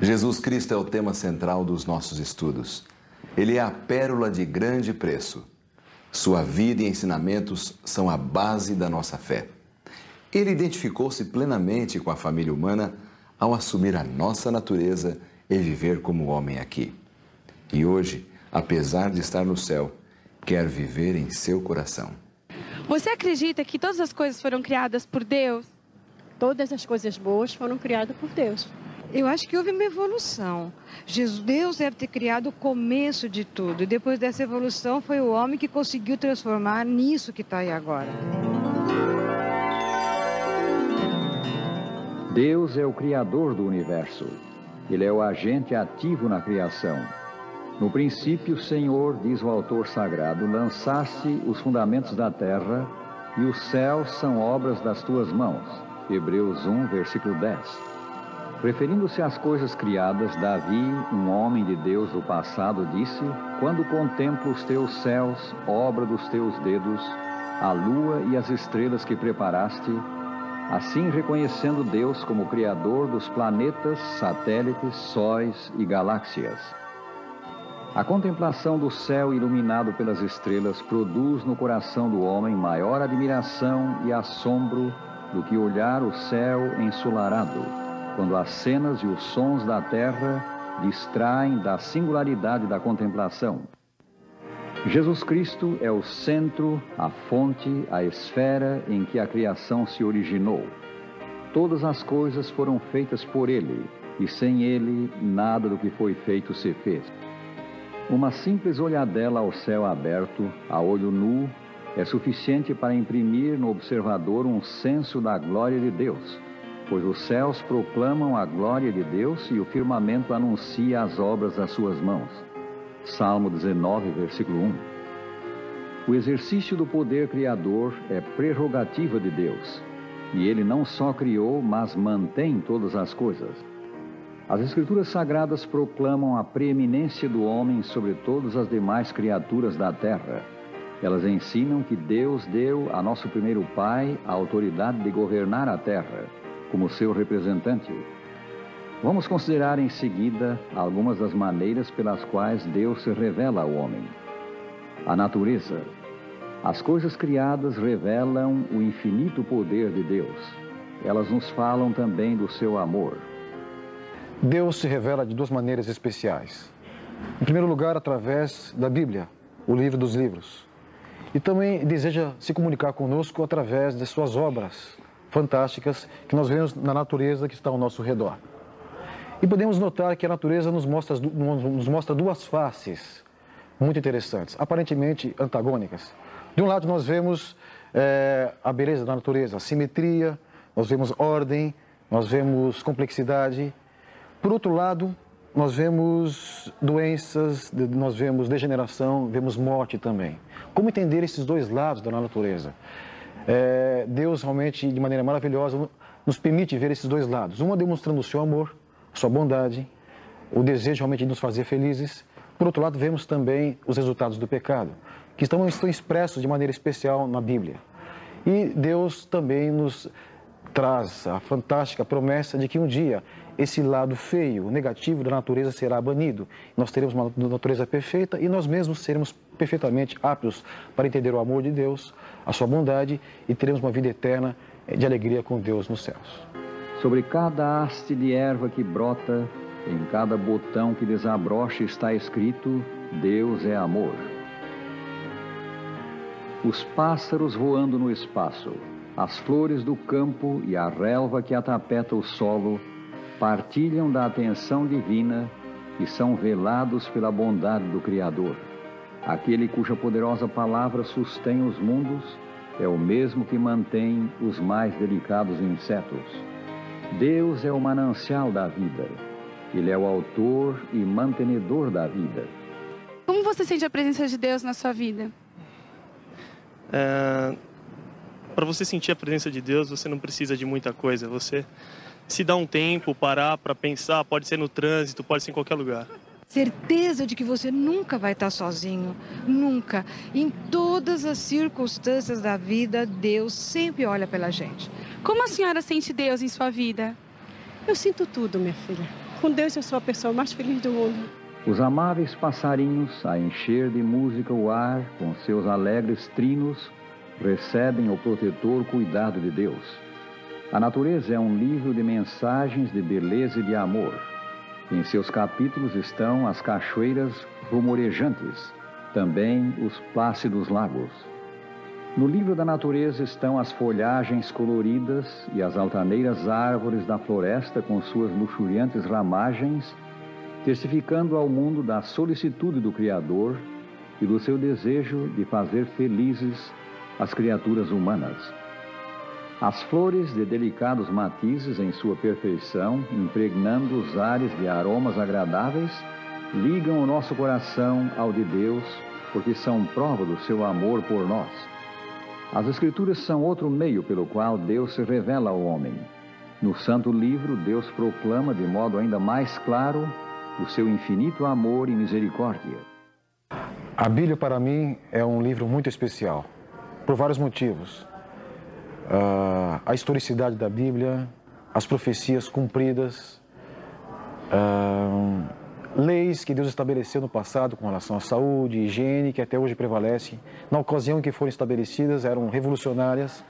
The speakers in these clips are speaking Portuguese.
Jesus Cristo é o tema central dos nossos estudos. Ele é a pérola de grande preço. Sua vida e ensinamentos são a base da nossa fé. Ele identificou-se plenamente com a família humana ao assumir a nossa natureza e viver como homem aqui. E hoje, apesar de estar no céu, quer viver em seu coração. Você acredita que todas as coisas foram criadas por Deus? Todas as coisas boas foram criadas por Deus. Eu acho que houve uma evolução. Deus deve ter criado o começo de tudo. E depois dessa evolução foi o homem que conseguiu transformar nisso que está aí agora. Deus é o Criador do universo. Ele é o agente ativo na criação. No princípio, Senhor, diz o autor sagrado, lançaste os fundamentos da terra e os céus são obras das tuas mãos. Hebreus 1, versículo 10. Referindo-se às coisas criadas, Davi, um homem de Deus do passado, disse: quando contemplo os teus céus, obra dos teus dedos, a lua e as estrelas que preparaste, assim reconhecendo Deus como Criador dos planetas, satélites, sóis e galáxias. A contemplação do céu iluminado pelas estrelas produz no coração do homem maior admiração e assombro do que olhar o céu ensolarado, quando as cenas e os sons da terra distraem da singularidade da contemplação. Jesus Cristo é o centro, a fonte, a esfera em que a criação se originou. Todas as coisas foram feitas por Ele, e sem Ele, nada do que foi feito se fez. Uma simples olhadela ao céu aberto, a olho nu, é suficiente para imprimir no observador um senso da glória de Deus, pois os céus proclamam a glória de Deus e o firmamento anuncia as obras das suas mãos. Salmo 19, versículo 1. O exercício do poder criador é prerrogativa de Deus, e Ele não só criou, mas mantém todas as coisas. As Escrituras Sagradas proclamam a preeminência do homem sobre todas as demais criaturas da terra. Elas ensinam que Deus deu a nosso primeiro pai a autoridade de governar a terra, como seu representante. Vamos considerar em seguida algumas das maneiras pelas quais Deus se revela ao homem. A natureza. As coisas criadas revelam o infinito poder de Deus. Elas nos falam também do seu amor. Deus se revela de duas maneiras especiais. Em primeiro lugar, através da Bíblia, o livro dos livros. E também deseja se comunicar conosco através de suas obras fantásticas que nós vemos na natureza que está ao nosso redor. E podemos notar que a natureza nos mostra duas faces muito interessantes, aparentemente antagônicas. De um lado nós vemos a beleza da natureza, a simetria, nós vemos ordem, nós vemos complexidade. Por outro lado, nós vemos doenças, nós vemos degeneração, vemos morte também. Como entender esses dois lados da natureza? Deus realmente, de maneira maravilhosa, nos permite ver esses dois lados. Uma demonstrando o seu amor, sua bondade, o desejo realmente de nos fazer felizes. Por outro lado, vemos também os resultados do pecado, que estão expressos de maneira especial na Bíblia. E Deus também nos traz a fantástica promessa de que um dia esse lado feio, negativo da natureza será banido. Nós teremos uma natureza perfeita e nós mesmos seremos perfeitamente aptos para entender o amor de Deus, a sua bondade, e teremos uma vida eterna de alegria com Deus nos céus. Sobre cada haste de erva que brota, em cada botão que desabrocha está escrito: Deus é amor. Os pássaros voando no espaço, as flores do campo e a relva que atapeta o solo partilham da atenção divina e são velados pela bondade do Criador. Aquele cuja poderosa palavra sustém os mundos é o mesmo que mantém os mais delicados insetos. Deus é o manancial da vida. Ele é o autor e mantenedor da vida. Como você sente a presença de Deus na sua vida? Para você sentir a presença de Deus, você não precisa de muita coisa. Você se dá um tempo, parar para pensar, pode ser no trânsito, pode ser em qualquer lugar. Certeza de que você nunca vai estar sozinho, nunca. Em todas as circunstâncias da vida, Deus sempre olha pela gente. Como a senhora sente Deus em sua vida? Eu sinto tudo, minha filha. Com Deus eu sou a pessoa mais feliz do mundo. Os amáveis passarinhos, a encher de música o ar, com seus alegres trinos, recebem o protetor cuidado de Deus. A natureza é um livro de mensagens de beleza e de amor. Em seus capítulos estão as cachoeiras rumorejantes, também os plácidos lagos. No livro da natureza estão as folhagens coloridas e as altaneiras árvores da floresta com suas luxuriantes ramagens, testificando ao mundo da solicitude do Criador e do seu desejo de fazer felizes as criaturas humanas. As flores de delicados matizes em sua perfeição, impregnando os ares de aromas agradáveis, ligam o nosso coração ao de Deus, porque são prova do seu amor por nós. As Escrituras são outro meio pelo qual Deus se revela ao homem. No Santo Livro, Deus proclama de modo ainda mais claro o seu infinito amor e misericórdia. A Bíblia, para mim, é um livro muito especial, por vários motivos. A historicidade da Bíblia, as profecias cumpridas, leis que Deus estabeleceu no passado com relação à saúde, higiene, que até hoje prevalecem. Na ocasião em que foram estabelecidas, eram revolucionárias.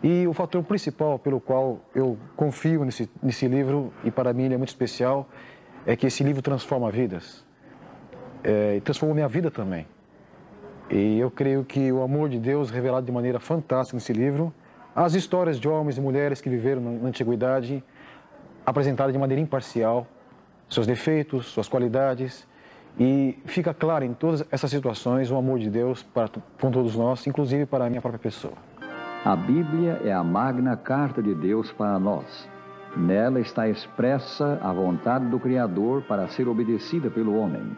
E o fator principal pelo qual eu confio nesse livro, e para mim ele é muito especial, é que esse livro transforma vidas. E transformou minha vida também. E eu creio que o amor de Deus revelado de maneira fantástica nesse livro, as histórias de homens e mulheres que viveram na antiguidade, apresentadas de maneira imparcial, seus defeitos, suas qualidades, e fica claro em todas essas situações o amor de Deus com todos nós, inclusive para a minha própria pessoa. A Bíblia é a magna carta de Deus para nós. Nela está expressa a vontade do Criador para ser obedecida pelo homem.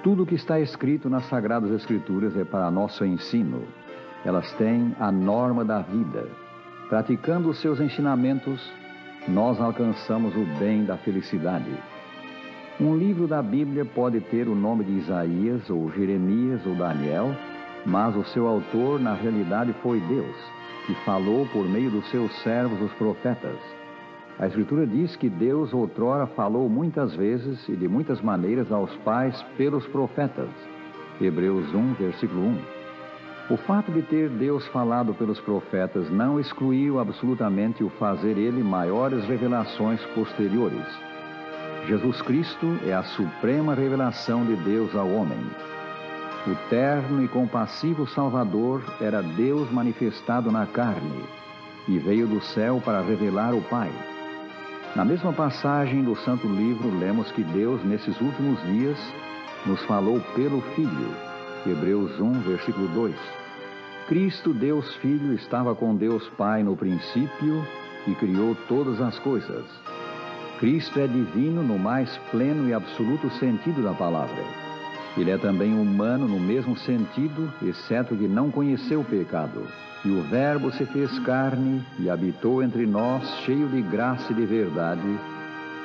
Tudo o que está escrito nas Sagradas Escrituras é para nosso ensino. Elas têm a norma da vida. Praticando os seus ensinamentos, nós alcançamos o bem da felicidade. Um livro da Bíblia pode ter o nome de Isaías, ou Jeremias, ou Daniel, mas o seu autor, na realidade, foi Deus, que falou por meio dos seus servos, os profetas. A Escritura diz que Deus outrora falou muitas vezes e de muitas maneiras aos pais pelos profetas. Hebreus 1, versículo 1. O fato de ter Deus falado pelos profetas não excluiu absolutamente o fazer ele maiores revelações posteriores. Jesus Cristo é a suprema revelação de Deus ao homem. O terno e compassivo Salvador era Deus manifestado na carne e veio do céu para revelar o Pai. Na mesma passagem do Santo Livro, lemos que Deus, nesses últimos dias, nos falou pelo Filho. Hebreus 1, versículo 2. Cristo, Deus Filho, estava com Deus Pai no princípio e criou todas as coisas. Cristo é divino no mais pleno e absoluto sentido da palavra. Ele é também humano no mesmo sentido, exceto que não conheceu o pecado. E o Verbo se fez carne e habitou entre nós, cheio de graça e de verdade,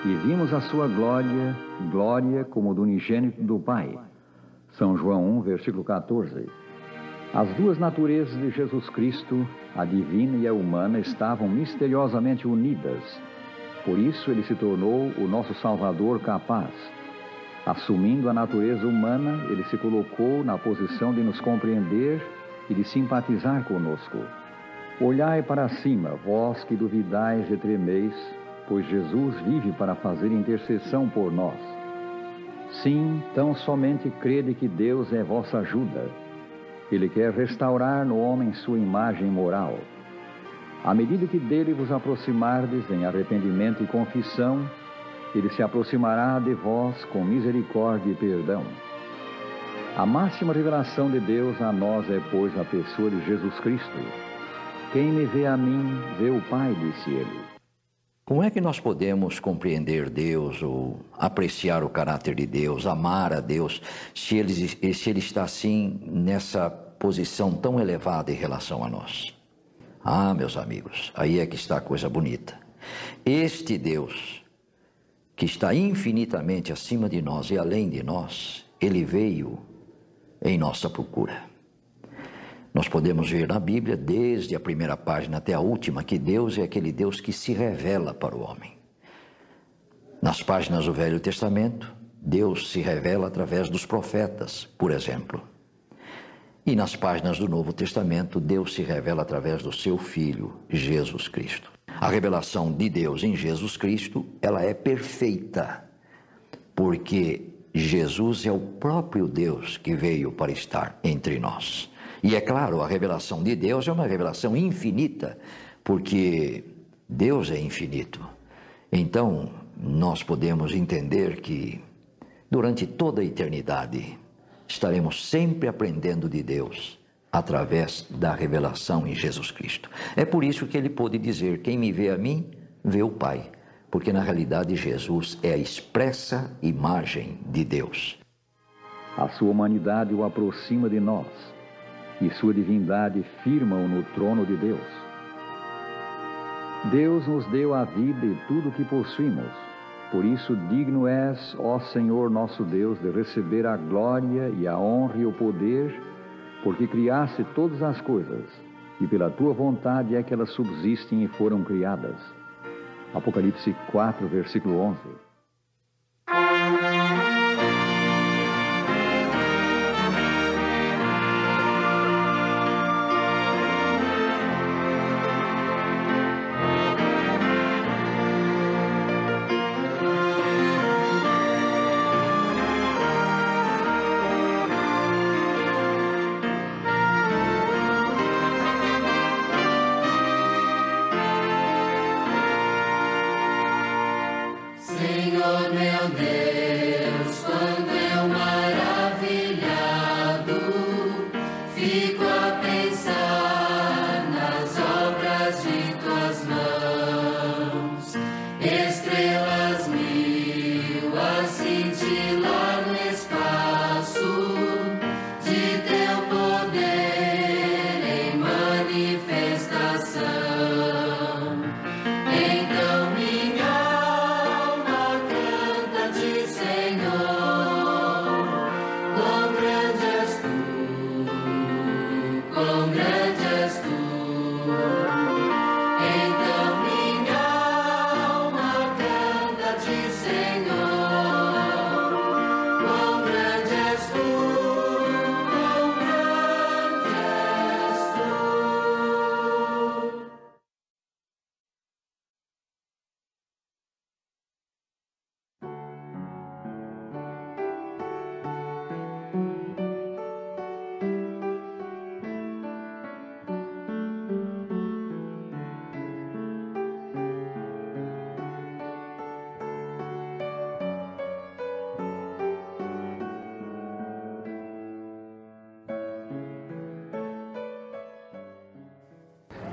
e vimos a sua glória, glória como do unigênito do Pai. São João 1, versículo 14. As duas naturezas de Jesus Cristo, a divina e a humana, estavam misteriosamente unidas. Por isso ele se tornou o nosso Salvador capaz. Assumindo a natureza humana, ele se colocou na posição de nos compreender e de simpatizar conosco. Olhai para cima, vós que duvidais e tremeis, pois Jesus vive para fazer intercessão por nós. Sim, tão somente crede que Deus é vossa ajuda. Ele quer restaurar no homem sua imagem moral. À medida que dele vos aproximardes em arrependimento e confissão, ele se aproximará de vós com misericórdia e perdão. A máxima revelação de Deus a nós é, pois, a pessoa de Jesus Cristo. Quem me vê a mim, vê o Pai, disse ele. Como é que nós podemos compreender Deus ou apreciar o caráter de Deus, amar a Deus, se ele está assim nessa posição tão elevada em relação a nós? Ah, meus amigos, aí é que está a coisa bonita. Este Deus, que está infinitamente acima de nós e além de nós, ele veio em nossa procura. Nós podemos ver na Bíblia, desde a primeira página até a última, que Deus é aquele Deus que se revela para o homem. Nas páginas do Velho Testamento, Deus se revela através dos profetas, por exemplo. E nas páginas do Novo Testamento, Deus se revela através do seu Filho, Jesus Cristo. A revelação de Deus em Jesus Cristo, ela é perfeita, porque Jesus é o próprio Deus que veio para estar entre nós. E é claro, a revelação de Deus é uma revelação infinita, porque Deus é infinito. Então, nós podemos entender que durante toda a eternidade estaremos sempre aprendendo de Deus através da revelação em Jesus Cristo. É por isso que ele pôde dizer: quem me vê a mim, vê o Pai. Porque na realidade Jesus é a expressa imagem de Deus. A sua humanidade o aproxima de nós e sua divindade firma-o no trono de Deus. Deus nos deu a vida e tudo o que possuímos. Por isso digno és, ó Senhor nosso Deus, de receber a glória e a honra e o poder, porque criaste todas as coisas, e pela tua vontade é que elas subsistem e foram criadas. Apocalipse 4, versículo 11.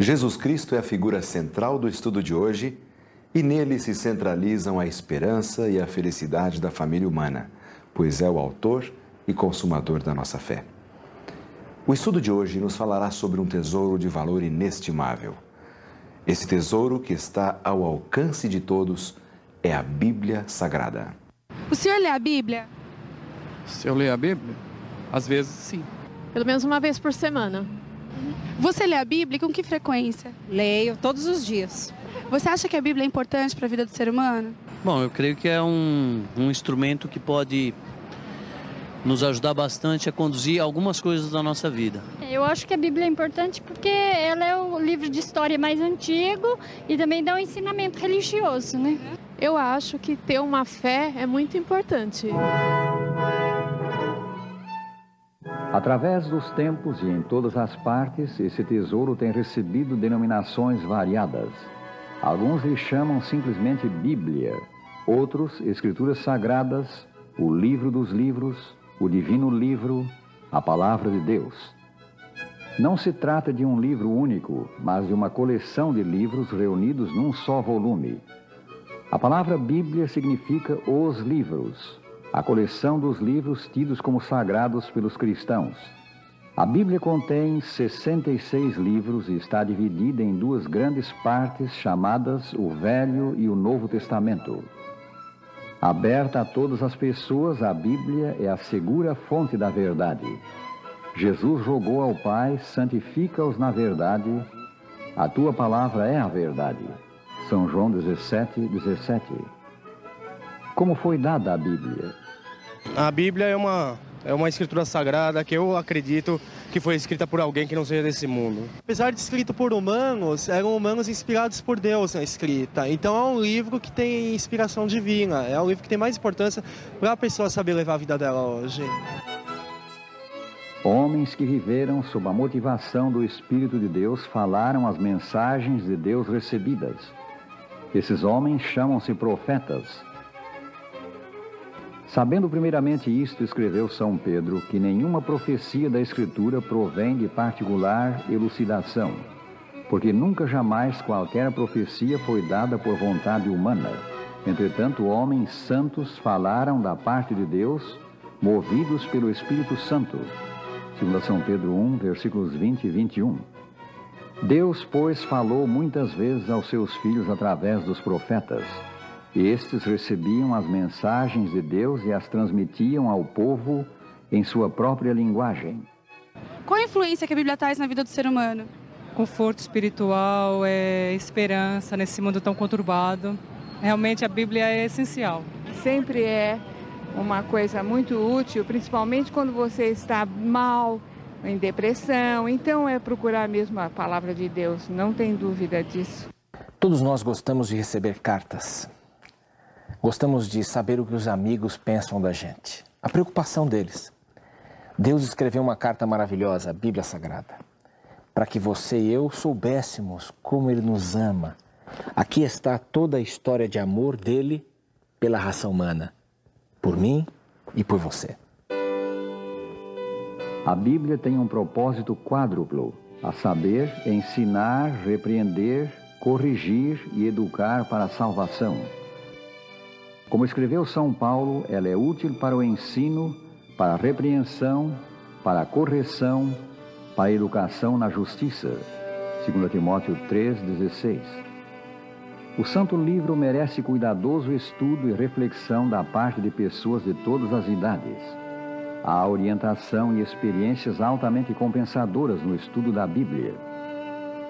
Jesus Cristo é a figura central do estudo de hoje e nele se centralizam a esperança e a felicidade da família humana, pois é o autor e consumador da nossa fé. O estudo de hoje nos falará sobre um tesouro de valor inestimável. Esse tesouro que está ao alcance de todos é a Bíblia Sagrada. O senhor lê a Bíblia? Se eu ler a Bíblia? Às vezes, sim. Pelo menos uma vez por semana. Você lê a Bíblia com que frequência? Leio todos os dias. Você acha que a Bíblia é importante para a vida do ser humano? Bom, eu creio que é um instrumento que pode nos ajudar bastante a conduzir algumas coisas da nossa vida. Eu acho que a Bíblia é importante porque ela é o livro de história mais antigo e também dá um ensinamento religioso, né? Eu acho que ter uma fé é muito importante. Através dos tempos e em todas as partes, esse tesouro tem recebido denominações variadas. Alguns lhe chamam simplesmente Bíblia, outros Escrituras Sagradas, o livro dos livros, o divino livro, a palavra de Deus. Não se trata de um livro único, mas de uma coleção de livros reunidos num só volume. A palavra Bíblia significa os livros, a coleção dos livros tidos como sagrados pelos cristãos. A Bíblia contém 66 livros e está dividida em duas grandes partes chamadas o Velho e o Novo Testamento. Aberta a todas as pessoas, a Bíblia é a segura fonte da verdade. Jesus rogou ao Pai: santifica-os na verdade, a tua palavra é a verdade. São João 17, 17. Como foi dada a Bíblia? A Bíblia é uma escritura sagrada que eu acredito que foi escrita por alguém que não seja desse mundo. Apesar de escrito por humanos, eram humanos inspirados por Deus na escrita. Então é um livro que tem inspiração divina, é um livro que tem mais importância para a pessoa saber levar a vida dela hoje. Homens que viveram sob a motivação do Espírito de Deus falaram as mensagens de Deus recebidas. Esses homens chamam-se profetas. Sabendo primeiramente isto, escreveu São Pedro que nenhuma profecia da Escritura provém de particular elucidação, porque nunca jamais qualquer profecia foi dada por vontade humana. Entretanto, homens santos falaram da parte de Deus, movidos pelo Espírito Santo. 2 São Pedro 1, versículos 20 e 21. Deus, pois, falou muitas vezes aos seus filhos através dos profetas. Estes recebiam as mensagens de Deus e as transmitiam ao povo em sua própria linguagem. Qual a influência que a Bíblia traz na vida do ser humano? Conforto espiritual, esperança nesse mundo tão conturbado. Realmente a Bíblia é essencial. Sempre é uma coisa muito útil, principalmente quando você está mal, em depressão. Então é procurar mesmo a palavra de Deus, não tem dúvida disso. Todos nós gostamos de receber cartas. Gostamos de saber o que os amigos pensam da gente, a preocupação deles. Deus escreveu uma carta maravilhosa, a Bíblia Sagrada, para que você e eu soubéssemos como Ele nos ama. Aqui está toda a história de amor dele pela raça humana, por mim e por você. A Bíblia tem um propósito quádruplo, a saber, ensinar, repreender, corrigir e educar para a salvação. Como escreveu São Paulo, ela é útil para o ensino, para a repreensão, para a correção, para a educação na justiça. 2 Timóteo 3,16. O Santo Livro merece cuidadoso estudo e reflexão da parte de pessoas de todas as idades. Há orientação e experiências altamente compensadoras no estudo da Bíblia.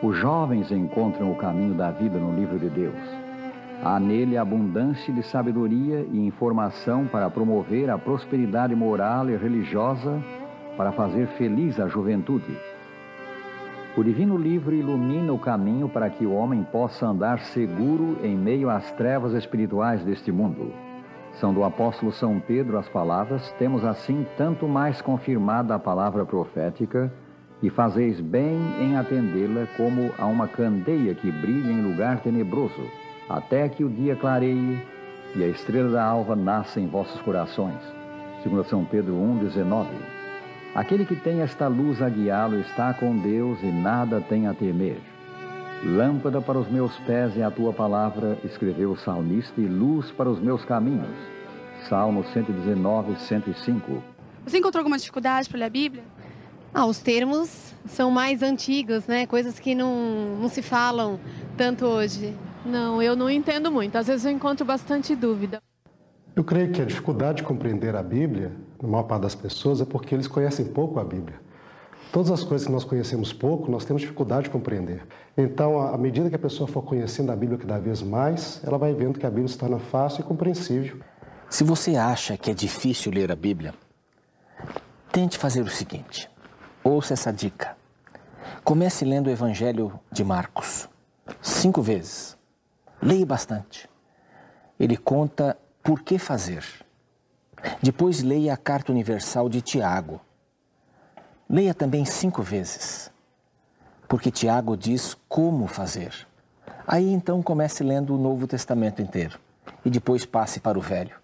Os jovens encontram o caminho da vida no livro de Deus. Há nele abundância de sabedoria e informação para promover a prosperidade moral e religiosa, para fazer feliz a juventude. O Divino Livro ilumina o caminho para que o homem possa andar seguro em meio às trevas espirituais deste mundo. São do apóstolo São Pedro as palavras: temos assim tanto mais confirmada a palavra profética, e fazeis bem em atendê-la como a uma candeia que brilha em lugar tenebroso, até que o dia clareie e a estrela da alva nasça em vossos corações. 2 São Pedro 1,19. Aquele que tem esta luz a guiá-lo está com Deus e nada tem a temer. Lâmpada para os meus pés é a tua palavra, escreveu o salmista, e luz para os meus caminhos. Salmo 119, 105. Você encontrou alguma dificuldade para ler a Bíblia? Os termos são mais antigos, né? Coisas que não se falam tanto hoje. Não, eu não entendo muito. Às vezes eu encontro bastante dúvida. Eu creio que a dificuldade de compreender a Bíblia, na maior parte das pessoas, é porque eles conhecem pouco a Bíblia. Todas as coisas que nós conhecemos pouco, nós temos dificuldade de compreender. Então, à medida que a pessoa for conhecendo a Bíblia cada vez mais, ela vai vendo que a Bíblia se torna fácil e compreensível. Se você acha que é difícil ler a Bíblia, tente fazer o seguinte. Ouça essa dica. Comece lendo o Evangelho de Marcos 5 vezes. Leia bastante. Ele conta por que fazer. Depois leia a Carta Universal de Tiago. Leia também 5 vezes, porque Tiago diz como fazer. Aí então comece lendo o Novo Testamento inteiro e depois passe para o Velho.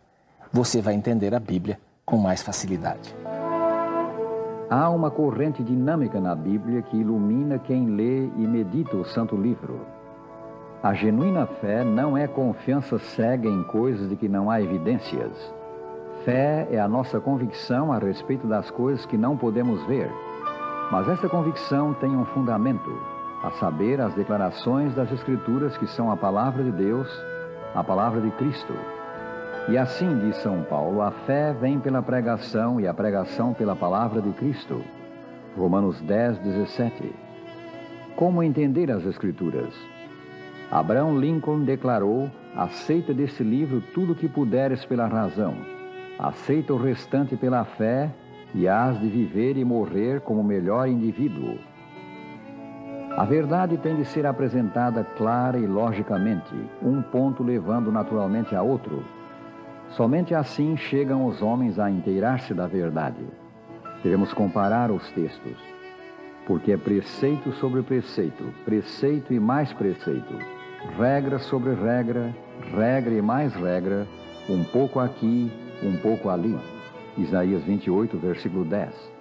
Você vai entender a Bíblia com mais facilidade. Há uma corrente dinâmica na Bíblia que ilumina quem lê e medita o Santo Livro. A genuína fé não é confiança cega em coisas de que não há evidências. Fé é a nossa convicção a respeito das coisas que não podemos ver. Mas esta convicção tem um fundamento, a saber, as declarações das Escrituras, que são a palavra de Deus, a palavra de Cristo. E assim diz São Paulo: a fé vem pela pregação e a pregação pela palavra de Cristo. Romanos 10, 17. Como entender as Escrituras? Abraham Lincoln declarou: aceita desse livro tudo o que puderes pela razão, aceita o restante pela fé e hás de viver e morrer como o melhor indivíduo. A verdade tem de ser apresentada clara e logicamente, um ponto levando naturalmente a outro. Somente assim chegam os homens a inteirar-se da verdade. Devemos comparar os textos, porque é preceito sobre preceito, preceito e mais preceito, regra sobre regra, regra e mais regra, um pouco aqui, um pouco ali. Isaías 28, versículo 10.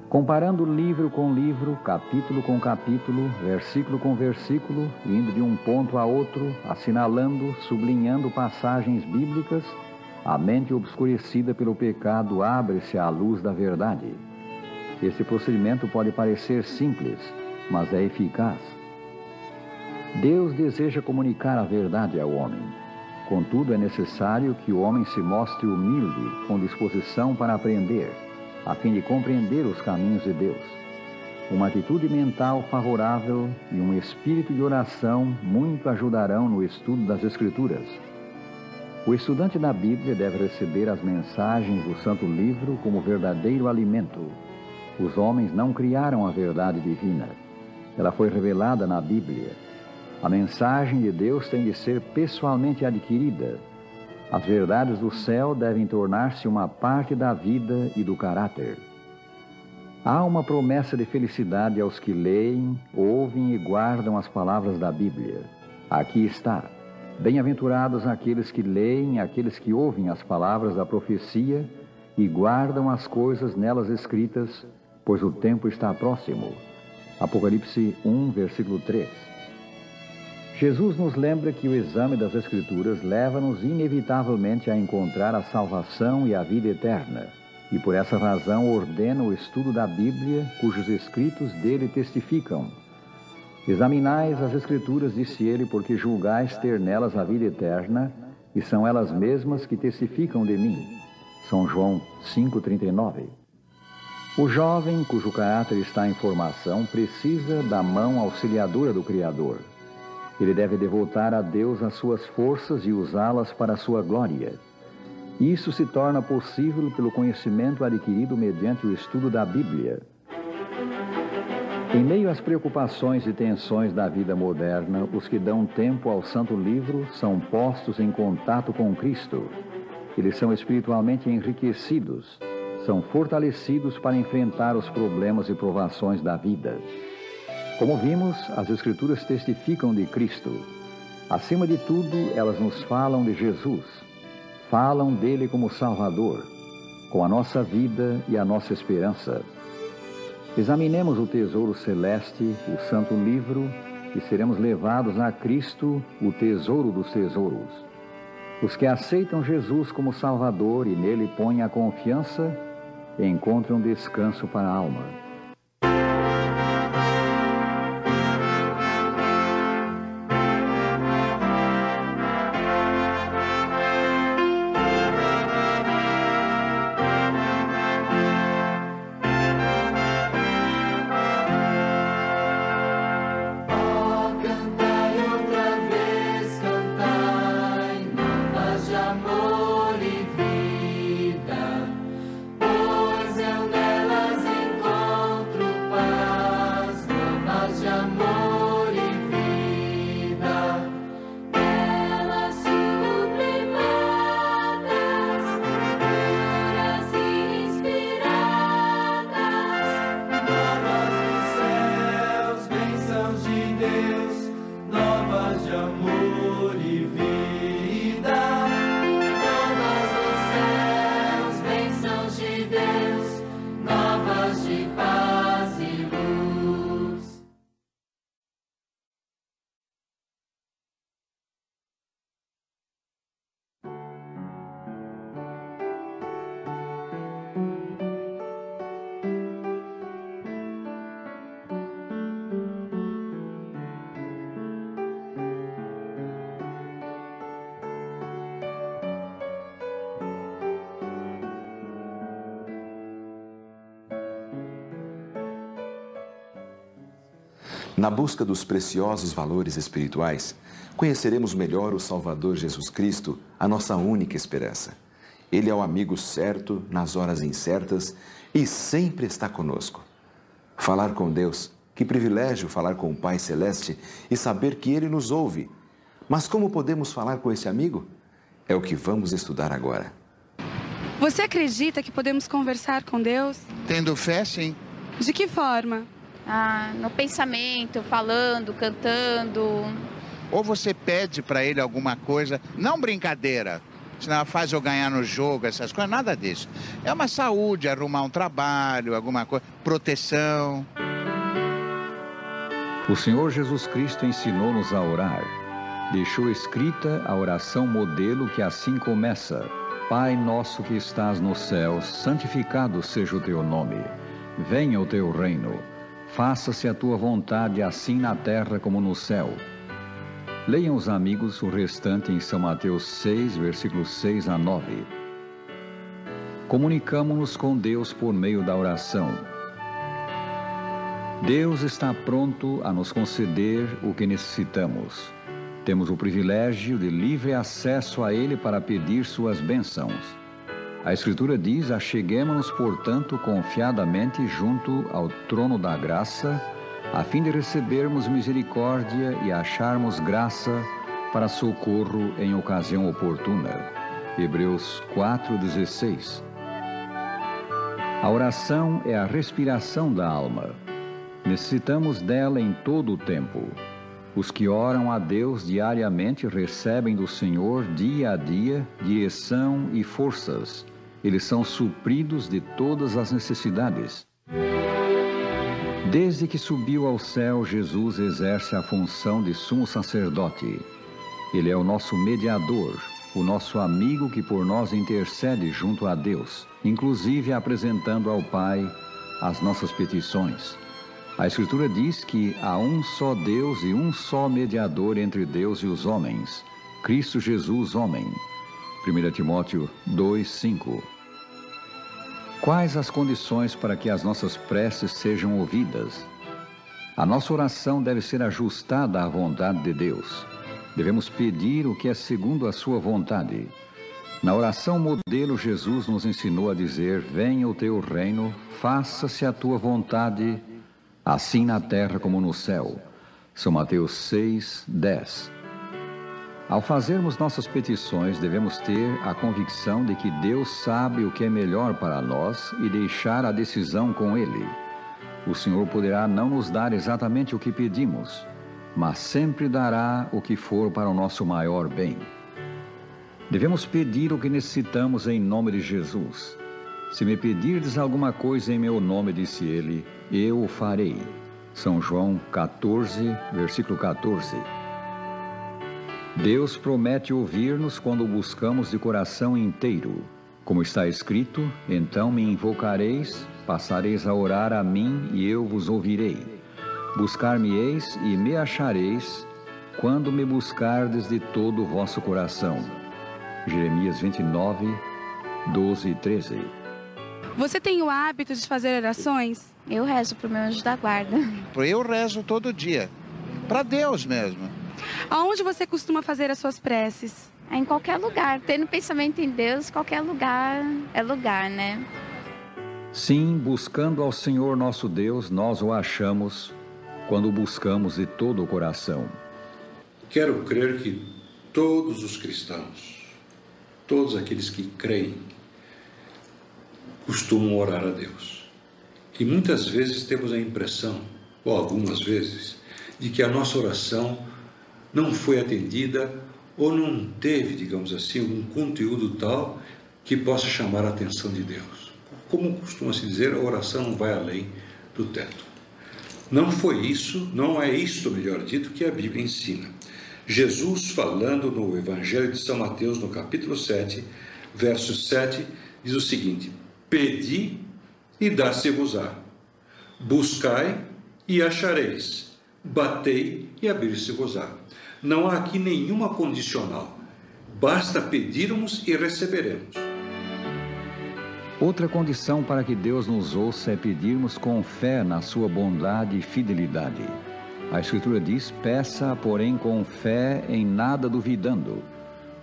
Comparando livro com livro, capítulo com capítulo, versículo com versículo, indo de um ponto a outro, assinalando, sublinhando passagens bíblicas, a mente obscurecida pelo pecado abre-se à luz da verdade. Esse procedimento pode parecer simples, mas é eficaz. Deus deseja comunicar a verdade ao homem. Contudo, é necessário que o homem se mostre humilde, com disposição para aprender, a fim de compreender os caminhos de Deus. Uma atitude mental favorável e um espírito de oração muito ajudarão no estudo das Escrituras. O estudante da Bíblia deve receber as mensagens do Santo Livro como verdadeiro alimento. Os homens não criaram a verdade divina. Ela foi revelada na Bíblia. A mensagem de Deus tem de ser pessoalmente adquirida. As verdades do céu devem tornar-se uma parte da vida e do caráter. Há uma promessa de felicidade aos que leem, ouvem e guardam as palavras da Bíblia. Aqui está: bem-aventurados aqueles que leem, aqueles que ouvem as palavras da profecia e guardam as coisas nelas escritas, pois o tempo está próximo. Apocalipse 1, versículo 3. Jesus nos lembra que o exame das Escrituras leva-nos inevitavelmente a encontrar a salvação e a vida eterna, e por essa razão ordena o estudo da Bíblia, cujos escritos dele testificam. Examinais as Escrituras, disse ele, porque julgais ter nelas a vida eterna, e são elas mesmas que testificam de mim. São João 5,39. O jovem, cujo caráter está em formação, precisa da mão auxiliadora do Criador. Ele deve devotar a Deus as suas forças e usá-las para a sua glória. Isso se torna possível pelo conhecimento adquirido mediante o estudo da Bíblia. Em meio às preocupações e tensões da vida moderna, os que dão tempo ao Santo Livro são postos em contato com Cristo. Eles são espiritualmente enriquecidos, são fortalecidos para enfrentar os problemas e provações da vida. Como vimos, as Escrituras testificam de Cristo. Acima de tudo, elas nos falam de Jesus. Falam dele como Salvador, com a nossa vida e a nossa esperança. Examinemos o tesouro celeste, o Santo Livro, e seremos levados a Cristo, o tesouro dos tesouros. Os que aceitam Jesus como Salvador e nele põem a confiança, encontram descanso para a alma. Na busca dos preciosos valores espirituais, conheceremos melhor o Salvador Jesus Cristo, a nossa única esperança. Ele é o amigo certo nas horas incertas e sempre está conosco. Falar com Deus, que privilégio falar com o Pai Celeste e saber que Ele nos ouve. Mas como podemos falar com esse amigo? É o que vamos estudar agora. Você acredita que podemos conversar com Deus? Tendo fé, sim. De que forma? No pensamento, falando, cantando. Ou você pede para ele alguma coisa, não brincadeira, senão faz eu ganhar no jogo, essas coisas, nada disso. É uma saúde, arrumar um trabalho, alguma coisa, proteção. O Senhor Jesus Cristo ensinou-nos a orar. Deixou escrita a oração modelo que assim começa: Pai nosso que estás nos céus, santificado seja o teu nome. Venha o teu reino. Faça-se a tua vontade, assim na terra como no céu. Leiam os amigos o restante em São Mateus 6, versículos 6 a 9. Comunicamo-nos com Deus por meio da oração. Deus está pronto a nos conceder o que necessitamos. Temos o privilégio de livre acesso a Ele para pedir suas bênçãos. A Escritura diz: acheguemo-nos, portanto, confiadamente junto ao trono da graça, a fim de recebermos misericórdia e acharmos graça para socorro em ocasião oportuna. Hebreus 4,16. A oração é a respiração da alma. Necessitamos dela em todo o tempo. Os que oram a Deus diariamente recebem do Senhor dia a dia direção e forças. Eles são supridos de todas as necessidades. Desde que subiu ao céu, Jesus exerce a função de sumo sacerdote. Ele é o nosso mediador, o nosso amigo que por nós intercede junto a Deus, inclusive apresentando ao Pai as nossas petições. A Escritura diz que há um só Deus e um só mediador entre Deus e os homens, Cristo Jesus, homem. 1 Timóteo 2:5. Quais as condições para que as nossas preces sejam ouvidas? A nossa oração deve ser ajustada à vontade de Deus. Devemos pedir o que é segundo a sua vontade. Na oração modelo, Jesus nos ensinou a dizer: venha o teu reino, faça-se a tua vontade, assim na terra como no céu. São Mateus 6:10. Ao fazermos nossas petições, devemos ter a convicção de que Deus sabe o que é melhor para nós e deixar a decisão com Ele. O Senhor poderá não nos dar exatamente o que pedimos, mas sempre dará o que for para o nosso maior bem. Devemos pedir o que necessitamos em nome de Jesus. Se me pedirdes alguma coisa em meu nome, disse ele, eu o farei. São João 14, versículo 14. Deus promete ouvir-nos quando o buscamos de coração inteiro. Como está escrito, então me invocareis, passareis a orar a mim e eu vos ouvirei. Buscar-me-eis e me achareis, quando me buscardes de todo o vosso coração. Jeremias 29, 12 e 13. Você tem o hábito de fazer orações? Eu rezo para o meu anjo da guarda. Eu rezo todo dia, para Deus mesmo. Aonde você costuma fazer as suas preces? Em qualquer lugar. Tendo pensamento em Deus, qualquer lugar é lugar, né? Sim, buscando ao Senhor nosso Deus, nós o achamos quando o buscamos de todo o coração. Quero crer que todos os cristãos, todos aqueles que creem, costumam orar a Deus. E muitas vezes temos a impressão, ou algumas vezes, de que a nossa oração não foi atendida ou não teve, digamos assim, um conteúdo tal que possa chamar a atenção de Deus. Como costuma se dizer, a oração não vai além do teto. Não foi isso, não é isto, melhor dito, que a Bíblia ensina. Jesus, falando no Evangelho de São Mateus, no capítulo 7, verso 7, diz o seguinte: pedi e dá-se-vos-á, buscai e achareis, batei e abrir-se-vos-á. Não há aqui nenhuma condicional, basta pedirmos e receberemos. Outra condição para que Deus nos ouça é pedirmos com fé na sua bondade e fidelidade. A Escritura diz: peça, porém, com fé, em nada duvidando,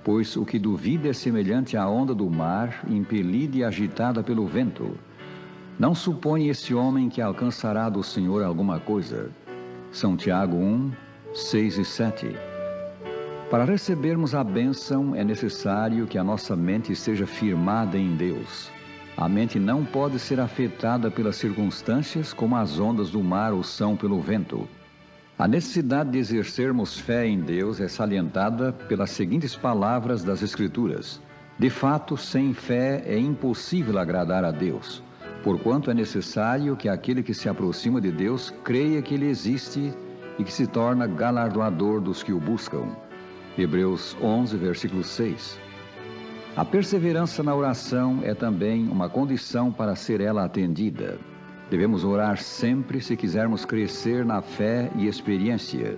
pois o que duvida é semelhante à onda do mar, impelida e agitada pelo vento. Não supõe esse homem que alcançará do Senhor alguma coisa. São Tiago 1, 6 e 7. Para recebermos a bênção, é necessário que a nossa mente esteja firmada em Deus. A mente não pode ser afetada pelas circunstâncias como as ondas do mar o são pelo vento. A necessidade de exercermos fé em Deus é salientada pelas seguintes palavras das Escrituras: de fato, sem fé é impossível agradar a Deus, porquanto é necessário que aquele que se aproxima de Deus creia que Ele existe e que se torna galardoador dos que o buscam. Hebreus 11, versículo 6. A perseverança na oração é também uma condição para ser ela atendida. Devemos orar sempre se quisermos crescer na fé e experiência.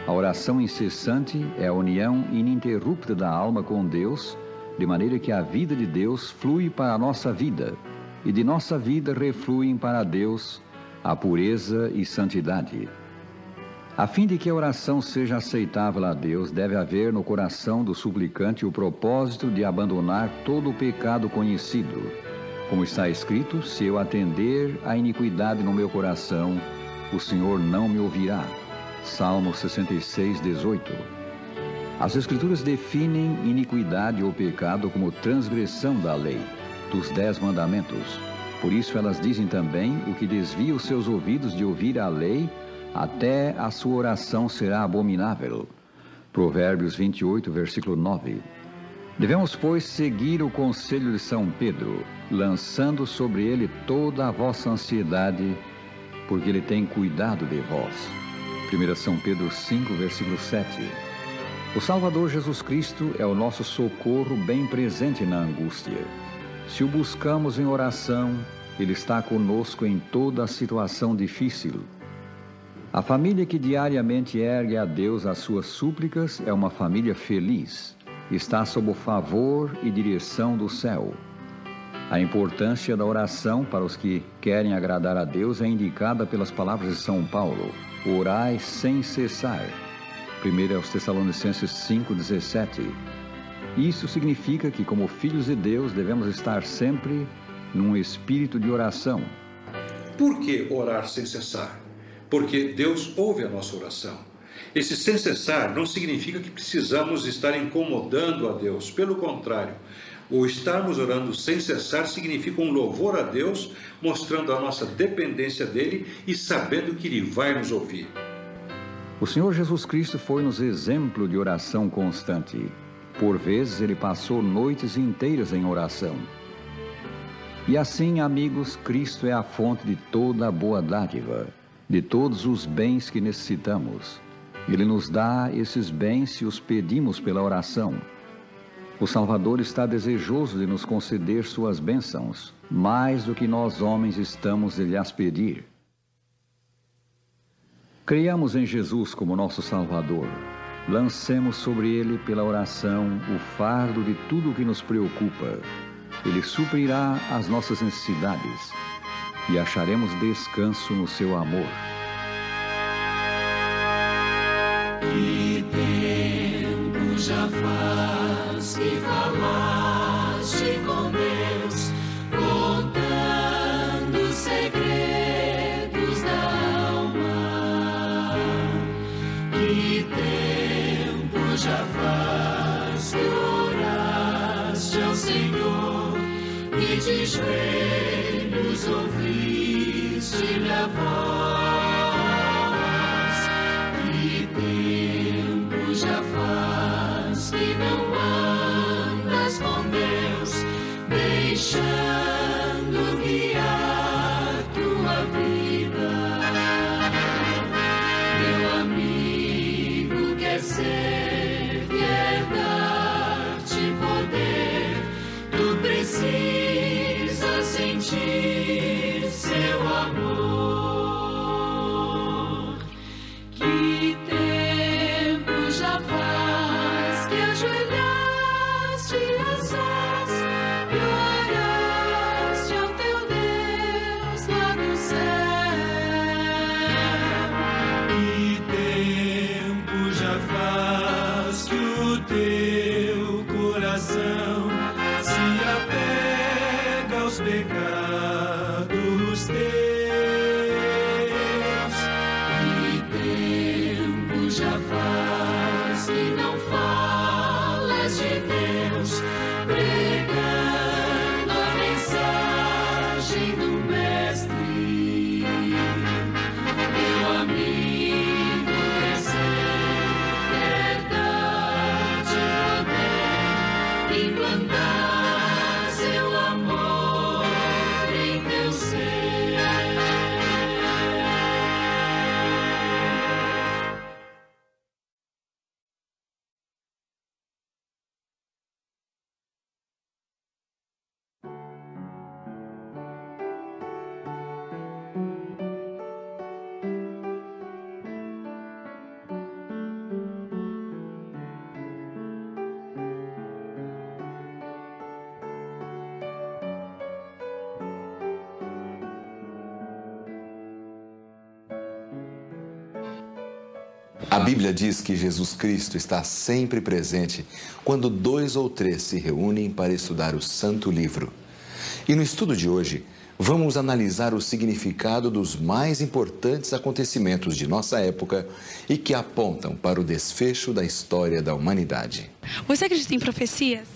A oração incessante é a união ininterrupta da alma com Deus, de maneira que a vida de Deus flui para a nossa vida, e de nossa vida refluem para Deus a pureza e santidade. A fim de que a oração seja aceitável a Deus, deve haver no coração do suplicante o propósito de abandonar todo o pecado conhecido. Como está escrito: se eu atender à iniquidade no meu coração, o Senhor não me ouvirá. Salmo 66, 18. As Escrituras definem iniquidade ou pecado como transgressão da lei, dos 10 mandamentos. Por isso elas dizem também: o que desvia os seus ouvidos de ouvir a lei, até a sua oração será abominável. Provérbios 28, versículo 9. Devemos, pois, seguir o conselho de São Pedro, lançando sobre ele toda a vossa ansiedade, porque ele tem cuidado de vós. 1 São Pedro 5, versículo 7. O Salvador Jesus Cristo é o nosso socorro bem presente na angústia. Se o buscamos em oração, Ele está conosco em toda a situação difícil. A família que diariamente ergue a Deus as suas súplicas é uma família feliz. Está sob o favor e direção do céu. A importância da oração para os que querem agradar a Deus é indicada pelas palavras de São Paulo: orai sem cessar. 1 Tessalonicenses 5,17. Isso significa que, como filhos de Deus, devemos estar sempre num espírito de oração. Por que orar sem cessar? Porque Deus ouve a nossa oração. Esse sem cessar não significa que precisamos estar incomodando a Deus. Pelo contrário, o estarmos orando sem cessar significa um louvor a Deus, mostrando a nossa dependência dEle e sabendo que Ele vai nos ouvir. O Senhor Jesus Cristo foi-nos exemplo de oração constante. Por vezes, Ele passou noites inteiras em oração. E assim, amigos, Cristo é a fonte de toda a boa dádiva, de todos os bens que necessitamos. Ele nos dá esses bens se os pedimos pela oração. O Salvador está desejoso de nos conceder suas bênçãos, mais do que nós homens estamos de lhes pedir. Creiamos em Jesus como nosso Salvador. Lancemos sobre Ele, pela oração, o fardo de tudo o que nos preocupa. Ele suprirá as nossas necessidades e acharemos descanso no seu amor. Que tempo já faz que falaste com Deus, contando os segredos da alma. Que tempo já faz que oraste ao Senhor e de joelhos ouviste-lhe a voz. Que tempo já faz que não andas com Deus, deixando guiar tua vida. Meu amigo, quer ser, quer dar-te poder, tu precisas sentir seu amor. Que tempo já faz que ajoelhaste aos céus e oraste ao teu Deus lá no céu. E Jesus, pregando a mensagem do Mestre. Meu amigo, crescer, verdade, poder, implantar seu amor em teu ser. A Bíblia diz que Jesus Cristo está sempre presente quando 2 ou 3 se reúnem para estudar o Santo Livro. E no estudo de hoje, vamos analisar o significado dos mais importantes acontecimentos de nossa época e que apontam para o desfecho da história da humanidade. Você acredita em profecias?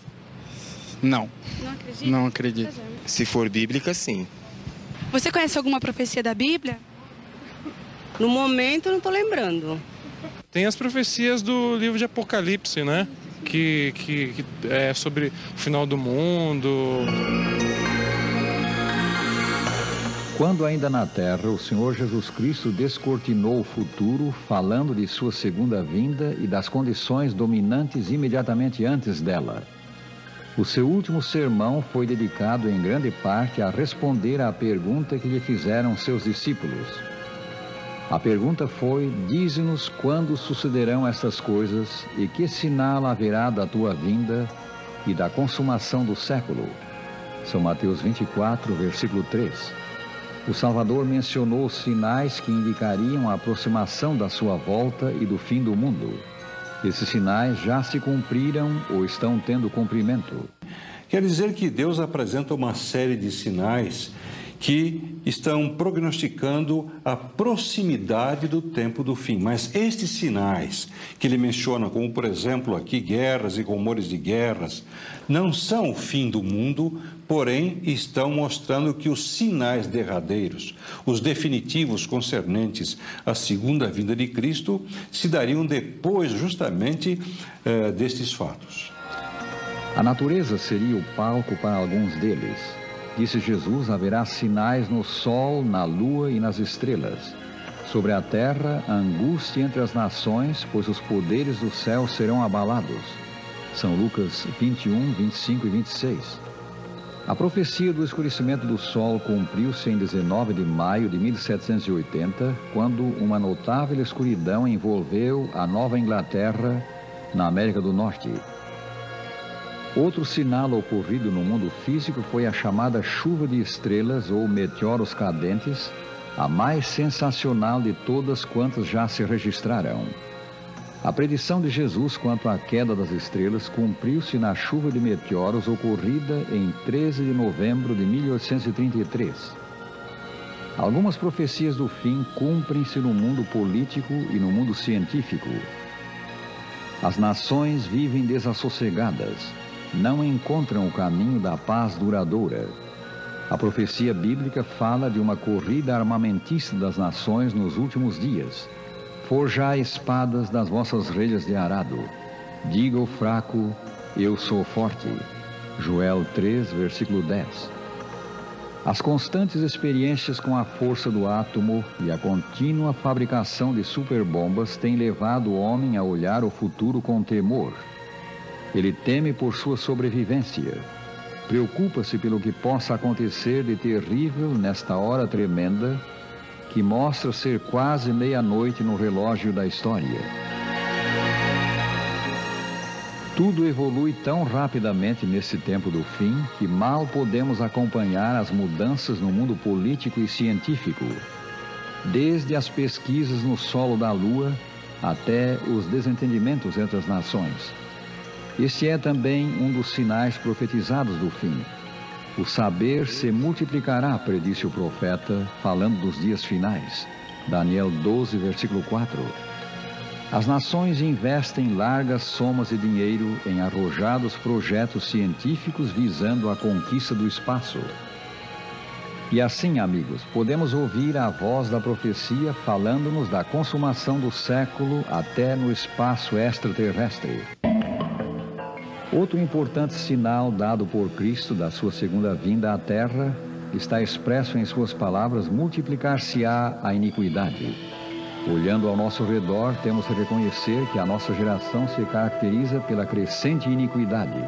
Não. Não acredita? Não acredito. Se for bíblica, sim. Você conhece alguma profecia da Bíblia? No momento, eu não estou lembrando. Tem as profecias do livro de Apocalipse, né? Que é sobre o final do mundo. Quando ainda na terra, o Senhor Jesus Cristo descortinou o futuro, falando de sua segunda vinda e das condições dominantes imediatamente antes dela. O seu último sermão foi dedicado em grande parte a responder à pergunta que lhe fizeram seus discípulos. A pergunta foi: dize-nos quando sucederão essas coisas e que sinal haverá da tua vinda e da consumação do século. São Mateus 24, versículo 3. O Salvador mencionou os sinais que indicariam a aproximação da sua volta e do fim do mundo. Esses sinais já se cumpriram ou estão tendo cumprimento. Quer dizer que Deus apresenta uma série de sinais que estão prognosticando a proximidade do tempo do fim. Mas estes sinais que ele menciona, como por exemplo aqui guerras e rumores de guerras, não são o fim do mundo, porém estão mostrando que os sinais derradeiros, os definitivos concernentes à segunda vinda de Cristo, se dariam depois justamente destes fatos. A natureza seria o palco para alguns deles. Disse Jesus, haverá sinais no sol, na lua e nas estrelas. Sobre a terra, a angústia entre as nações, pois os poderes do céu serão abalados. São Lucas 21, 25 e 26. A profecia do escurecimento do sol cumpriu-se em 19 de maio de 1780, quando uma notável escuridão envolveu a Nova Inglaterra, na América do Norte. Outro sinal ocorrido no mundo físico foi a chamada chuva de estrelas ou meteoros cadentes, a mais sensacional de todas quantas já se registraram. A predição de Jesus quanto à queda das estrelas cumpriu-se na chuva de meteoros ocorrida em 13 de novembro de 1833. Algumas profecias do fim cumprem-se no mundo político e no mundo científico. As nações vivem desassossegadas, não encontram o caminho da paz duradoura. A profecia bíblica fala de uma corrida armamentista das nações nos últimos dias. Forjai espadas das vossas relhas de arado. Diga o fraco, eu sou forte. Joel 3, versículo 10. As constantes experiências com a força do átomo e a contínua fabricação de superbombas têm levado o homem a olhar o futuro com temor. Ele teme por sua sobrevivência. Preocupa-se pelo que possa acontecer de terrível nesta hora tremenda que mostra ser quase meia-noite no relógio da história. Tudo evolui tão rapidamente nesse tempo do fim que mal podemos acompanhar as mudanças no mundo político e científico, desde as pesquisas no solo da Lua até os desentendimentos entre as nações. Este é também um dos sinais profetizados do fim. O saber se multiplicará, predisse o profeta, falando dos dias finais. Daniel 12, versículo 4. As nações investem largas somas de dinheiro em arrojados projetos científicos visando a conquista do espaço. E assim, amigos, podemos ouvir a voz da profecia falando-nos da consumação do século até no espaço extraterrestre. Outro importante sinal dado por Cristo da sua segunda vinda à Terra está expresso em suas palavras: multiplicar-se-á a iniquidade. Olhando ao nosso redor, temos que reconhecer que a nossa geração se caracteriza pela crescente iniquidade.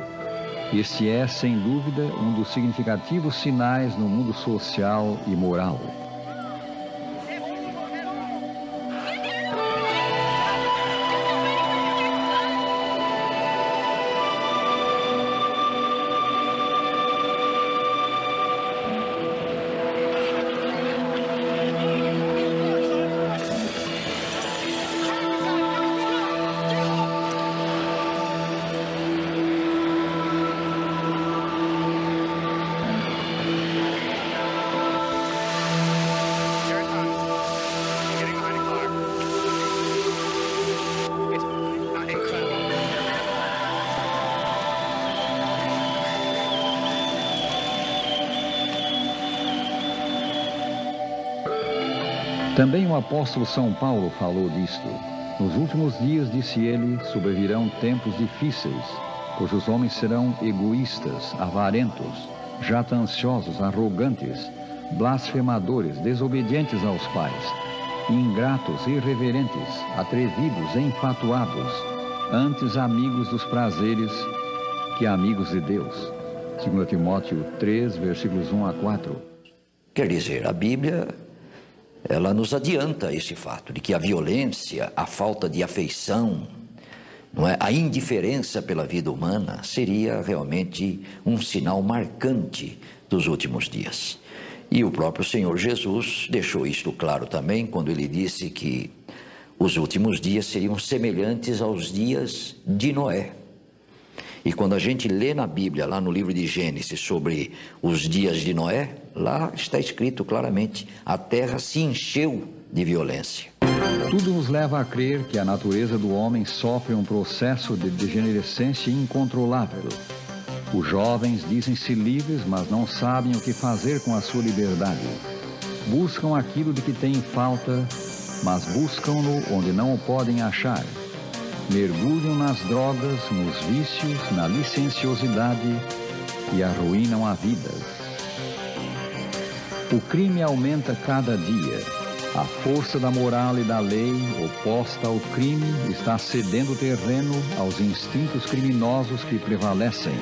Este é, sem dúvida, um dos significativos sinais no mundo social e moral. Também o apóstolo São Paulo falou disto. Nos últimos dias, disse ele, sobrevirão tempos difíceis, pois os homens serão egoístas, avarentos, jactanciosos, arrogantes, blasfemadores, desobedientes aos pais, ingratos, irreverentes, atrevidos, enfatuados, antes amigos dos prazeres que amigos de Deus. 2 Timóteo 3, versículos 1 a 4. Quer dizer, a Bíblia, ela nos adianta esse fato de que a violência, a falta de afeição, não é? A indiferença pela vida humana seria realmente um sinal marcante dos últimos dias. E o próprio Senhor Jesus deixou isto claro também quando ele disse que os últimos dias seriam semelhantes aos dias de Noé. E quando a gente lê na Bíblia, lá no livro de Gênesis, sobre os dias de Noé, lá está escrito claramente: a terra se encheu de violência. Tudo nos leva a crer que a natureza do homem sofre um processo de degenerescência incontrolável. Os jovens dizem-se livres, mas não sabem o que fazer com a sua liberdade. Buscam aquilo de que têm falta, mas buscam-no onde não o podem achar. Mergulham nas drogas, nos vícios, na licenciosidade e arruinam a vida. O crime aumenta cada dia. A força da moral e da lei, oposta ao crime, está cedendo terreno aos instintos criminosos que prevalecem.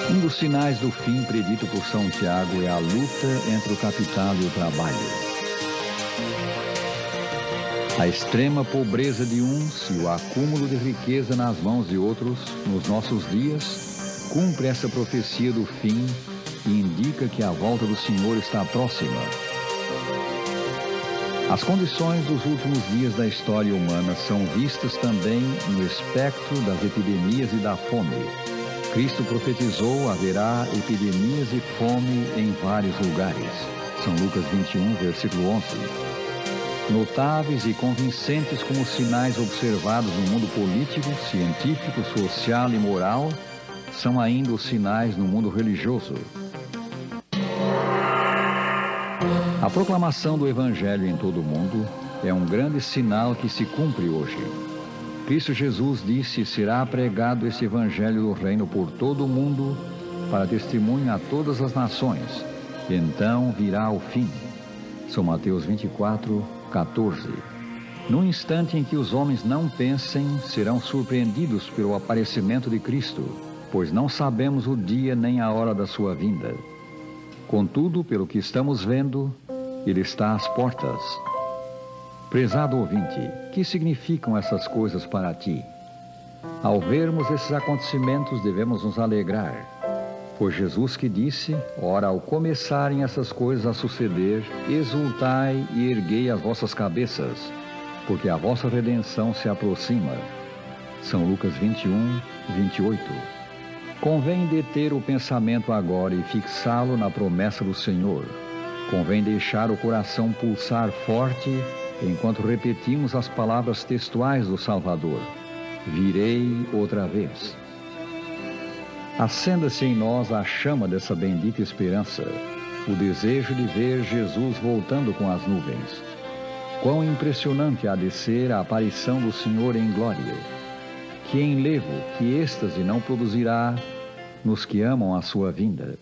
Um dos sinais do fim predito por São Tiago é a luta entre o capital e o trabalho. A extrema pobreza de uns e o acúmulo de riqueza nas mãos de outros, nos nossos dias, cumpre essa profecia do fim e indica que a volta do Senhor está próxima. As condições dos últimos dias da história humana são vistas também no espectro das epidemias e da fome. Cristo profetizou: haverá epidemias e fome em vários lugares. São Lucas 21, versículo 11. Notáveis e convincentes como sinais observados no mundo político, científico, social e moral, são ainda os sinais no mundo religioso. A proclamação do Evangelho em todo o mundo é um grande sinal que se cumpre hoje. Cristo Jesus disse: será pregado esse Evangelho do Reino por todo o mundo, para testemunho a todas as nações. Então virá o fim. São Mateus 24, 14. No instante em que os homens não pensem, serão surpreendidos pelo aparecimento de Cristo, pois não sabemos o dia nem a hora da sua vinda. Contudo, pelo que estamos vendo, ele está às portas. Prezado ouvinte, que significam essas coisas para ti? Ao vermos esses acontecimentos, devemos nos alegrar. Foi Jesus que disse: ora, ao começarem essas coisas a suceder, exultai e erguei as vossas cabeças, porque a vossa redenção se aproxima. São Lucas 21, 28. Convém deter o pensamento agora e fixá-lo na promessa do Senhor. Convém deixar o coração pulsar forte enquanto repetimos as palavras textuais do Salvador: virei outra vez. Acenda-se em nós a chama dessa bendita esperança, o desejo de ver Jesus voltando com as nuvens. Quão impressionante há de ser a aparição do Senhor em glória! Que enlevo, que êxtase não produzirá nos que amam a sua vinda.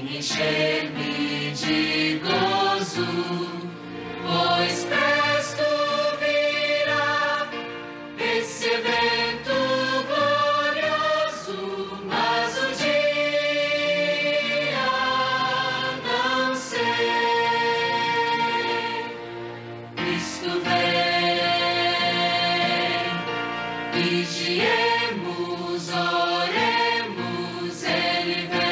Encher-me de gozo, pois presto virá esse evento glorioso, mas o dia não sei. Cristo vem, vigiemos, oremos, Ele vem.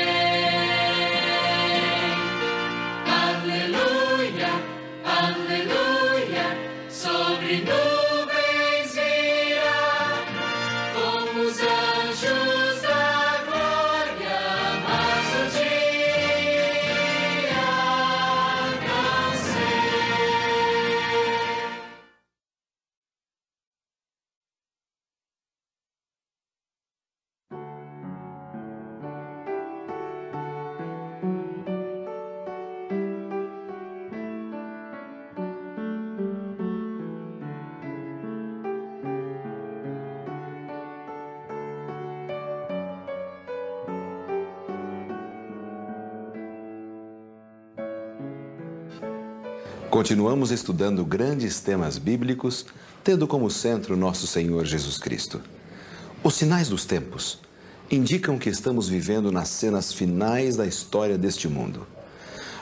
Aleluia, sobre nuvens virá, como os anjos da glória, mas o dia não sei. Continuamos estudando grandes temas bíblicos, tendo como centro nosso Senhor Jesus Cristo. Os sinais dos tempos indicam que estamos vivendo nas cenas finais da história deste mundo.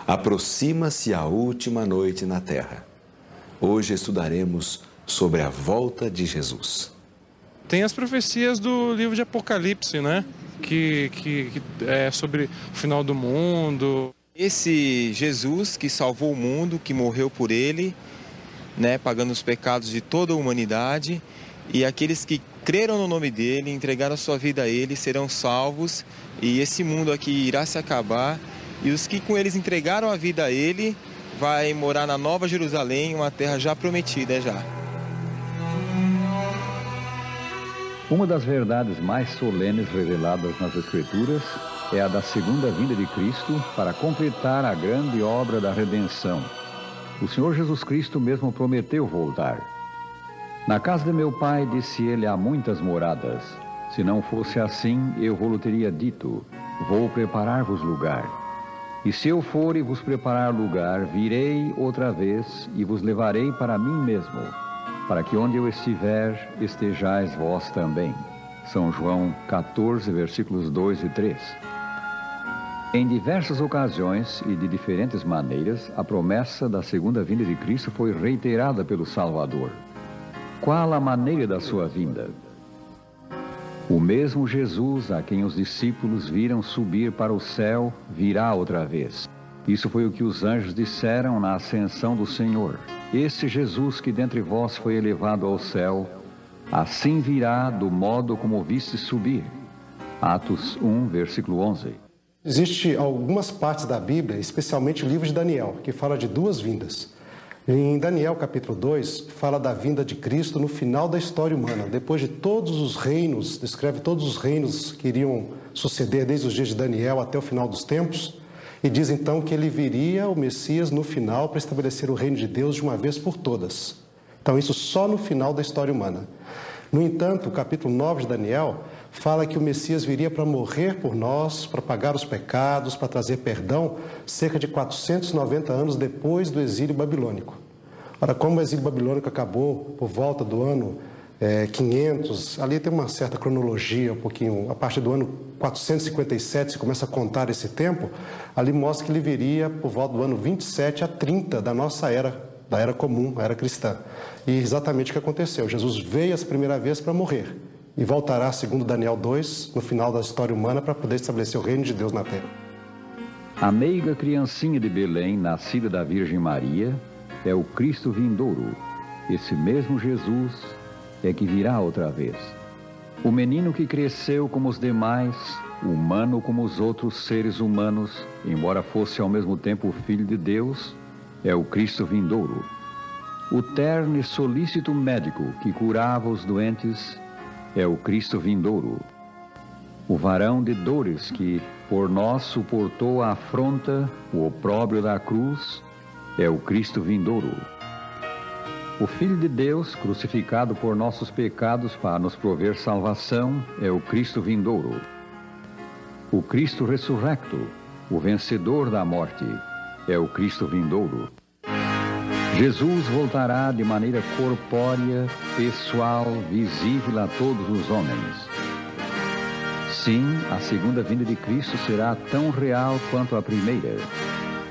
Aproxima-se a última noite na Terra. Hoje estudaremos sobre a volta de Jesus. Tem as profecias do livro de Apocalipse, né? Que é sobre o final do mundo. Esse Jesus que salvou o mundo, que morreu por ele, né, pagando os pecados de toda a humanidade, e aqueles que creram no nome dele, entregaram a sua vida a ele, serão salvos, e esse mundo aqui irá se acabar, e os que com eles entregaram a vida a ele, vai morar na Nova Jerusalém, uma terra já prometida já. Uma das verdades mais solenes reveladas nas Escrituras é a da segunda vinda de Cristo para completar a grande obra da redenção. O Senhor Jesus Cristo mesmo prometeu voltar. Na casa de meu Pai, disse ele, há muitas moradas. Se não fosse assim, eu vou-lhe teria dito, vou preparar-vos lugar. E se eu for e vos preparar lugar, virei outra vez e vos levarei para mim mesmo, para que onde eu estiver, estejais vós também. São João 14, versículos 2 e 3. Em diversas ocasiões e de diferentes maneiras, a promessa da segunda vinda de Cristo foi reiterada pelo Salvador. Qual a maneira da sua vinda? O mesmo Jesus a quem os discípulos viram subir para o céu, virá outra vez. Isso foi o que os anjos disseram na ascensão do Senhor. Esse Jesus que dentre vós foi elevado ao céu, assim virá do modo como o viste subir. Atos 1, versículo 11. Existem algumas partes da Bíblia, especialmente o livro de Daniel, que fala de duas vindas. Em Daniel capítulo 2, fala da vinda de Cristo no final da história humana, depois de todos os reinos, descreve todos os reinos que iriam suceder desde os dias de Daniel até o final dos tempos, e diz então que ele viria, o Messias, no final para estabelecer o reino de Deus de uma vez por todas. Então isso só no final da história humana. No entanto, o capítulo 9 de Daniel fala que o Messias viria para morrer por nós, para pagar os pecados, para trazer perdão, cerca de 490 anos depois do exílio babilônico. Ora, como o exílio babilônico acabou por volta do ano 500, ali tem uma certa cronologia, um pouquinho, a partir do ano 457, se começa a contar esse tempo, ali mostra que ele viria por volta do ano 27 a 30 da nossa era era comum, a era cristã. E exatamente o que aconteceu. Jesus veio essa primeira vez para morrer e voltará, segundo Daniel 2, no final da história humana, para poder estabelecer o reino de Deus na terra. A meiga criancinha de Belém, nascida da Virgem Maria, é o Cristo vindouro. Esse mesmo Jesus é que virá outra vez. O menino que cresceu como os demais, humano como os outros seres humanos, embora fosse ao mesmo tempo o Filho de Deus, é o Cristo vindouro. O terno e solícito médico que curava os doentes é o Cristo vindouro. O varão de dores que por nós suportou a afronta, o opróbrio da cruz, é o Cristo vindouro. O Filho de Deus, crucificado por nossos pecados para nos prover salvação, é o Cristo vindouro. O Cristo ressurrecto, o vencedor da morte, é o Cristo vindouro. Jesus voltará de maneira corpórea, pessoal, visível a todos os homens. Sim, a segunda vinda de Cristo será tão real quanto a primeira.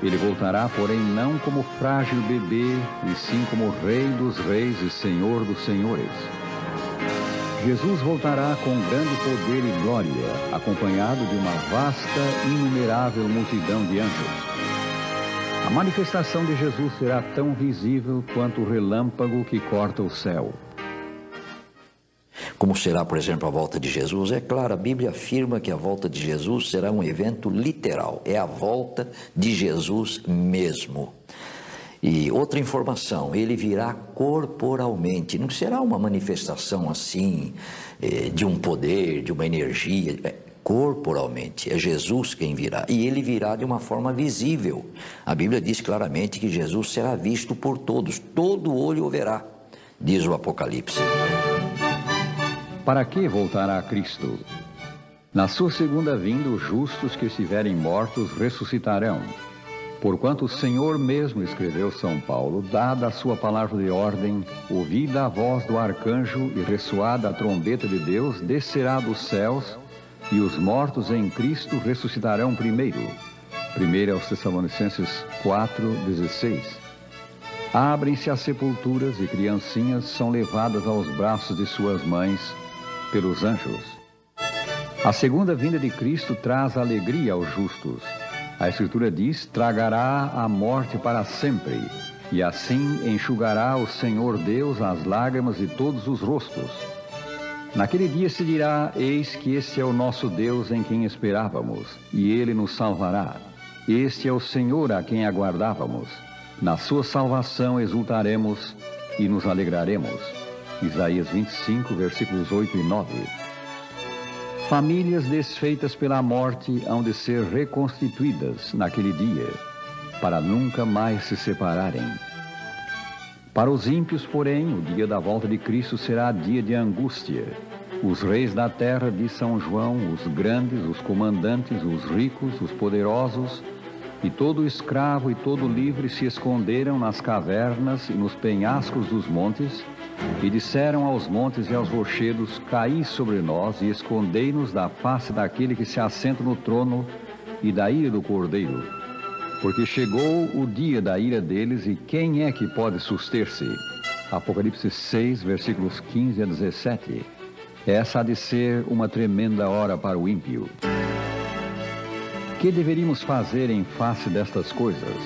Ele voltará, porém, não como frágil bebê, e sim como Rei dos Reis e Senhor dos Senhores. Jesus voltará com grande poder e glória, acompanhado de uma vasta, inumerável multidão de anjos. A manifestação de Jesus será tão visível quanto o relâmpago que corta o céu. Como será, por exemplo, a volta de Jesus? É claro, a Bíblia afirma que a volta de Jesus será um evento literal. É a volta de Jesus mesmo. E outra informação, ele virá corporalmente. Não será uma manifestação assim, de um poder, de uma energia. Corporalmente, é Jesus quem virá. E ele virá de uma forma visível. A Bíblia diz claramente que Jesus será visto por todos. Todo olho o verá, diz o Apocalipse. Para que voltará Cristo? Na sua segunda vinda, os justos que estiverem mortos ressuscitarão. Porquanto o Senhor mesmo escreveu São Paulo, dada a sua palavra de ordem, ouvida a voz do arcanjo e ressoada a trombeta de Deus, descerá dos céus, e os mortos em Cristo ressuscitarão primeiro. 1 aos Tessalonicenses 4:16. Abrem-se as sepulturas e criancinhas são levadas aos braços de suas mães pelos anjos. A segunda vinda de Cristo traz alegria aos justos. A Escritura diz: tragará a morte para sempre, e assim enxugará o Senhor Deus as lágrimas de todos os rostos. Naquele dia se dirá: eis que este é o nosso Deus em quem esperávamos, e ele nos salvará. Este é o Senhor a quem aguardávamos. Na sua salvação exultaremos e nos alegraremos. Isaías 25, versículos 8 e 9. Famílias desfeitas pela morte hão de ser reconstituídas naquele dia, para nunca mais se separarem. Para os ímpios, porém, o dia da volta de Cristo será dia de angústia. Os reis da terra, diz São João, os grandes, os comandantes, os ricos, os poderosos, e todo escravo e todo livre se esconderam nas cavernas e nos penhascos dos montes, e disseram aos montes e aos rochedos: caí sobre nós e escondei-nos da face daquele que se assenta no trono e da ira do Cordeiro. Porque chegou o dia da ira deles, e quem é que pode suster-se? Apocalipse 6, versículos 15 a 17. Essa há de ser uma tremenda hora para o ímpio. Que deveríamos fazer em face destas coisas?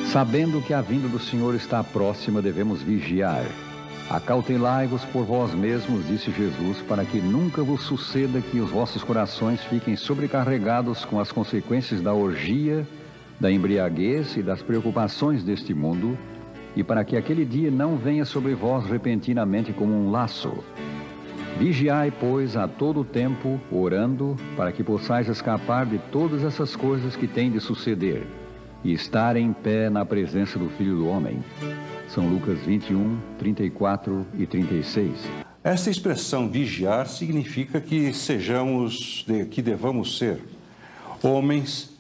Sabendo que a vinda do Senhor está próxima, devemos vigiar. Acautelai-vos por vós mesmos, disse Jesus, para que nunca vos suceda que os vossos corações fiquem sobrecarregados com as consequências da orgia, da embriaguez e das preocupações deste mundo, e para que aquele dia não venha sobre vós repentinamente como um laço. Vigiai, pois, a todo tempo, orando, para que possais escapar de todas essas coisas que têm de suceder, e estar em pé na presença do Filho do Homem. São Lucas 21, 34 e 36. Esta expressão vigiar significa que que devamos ser homens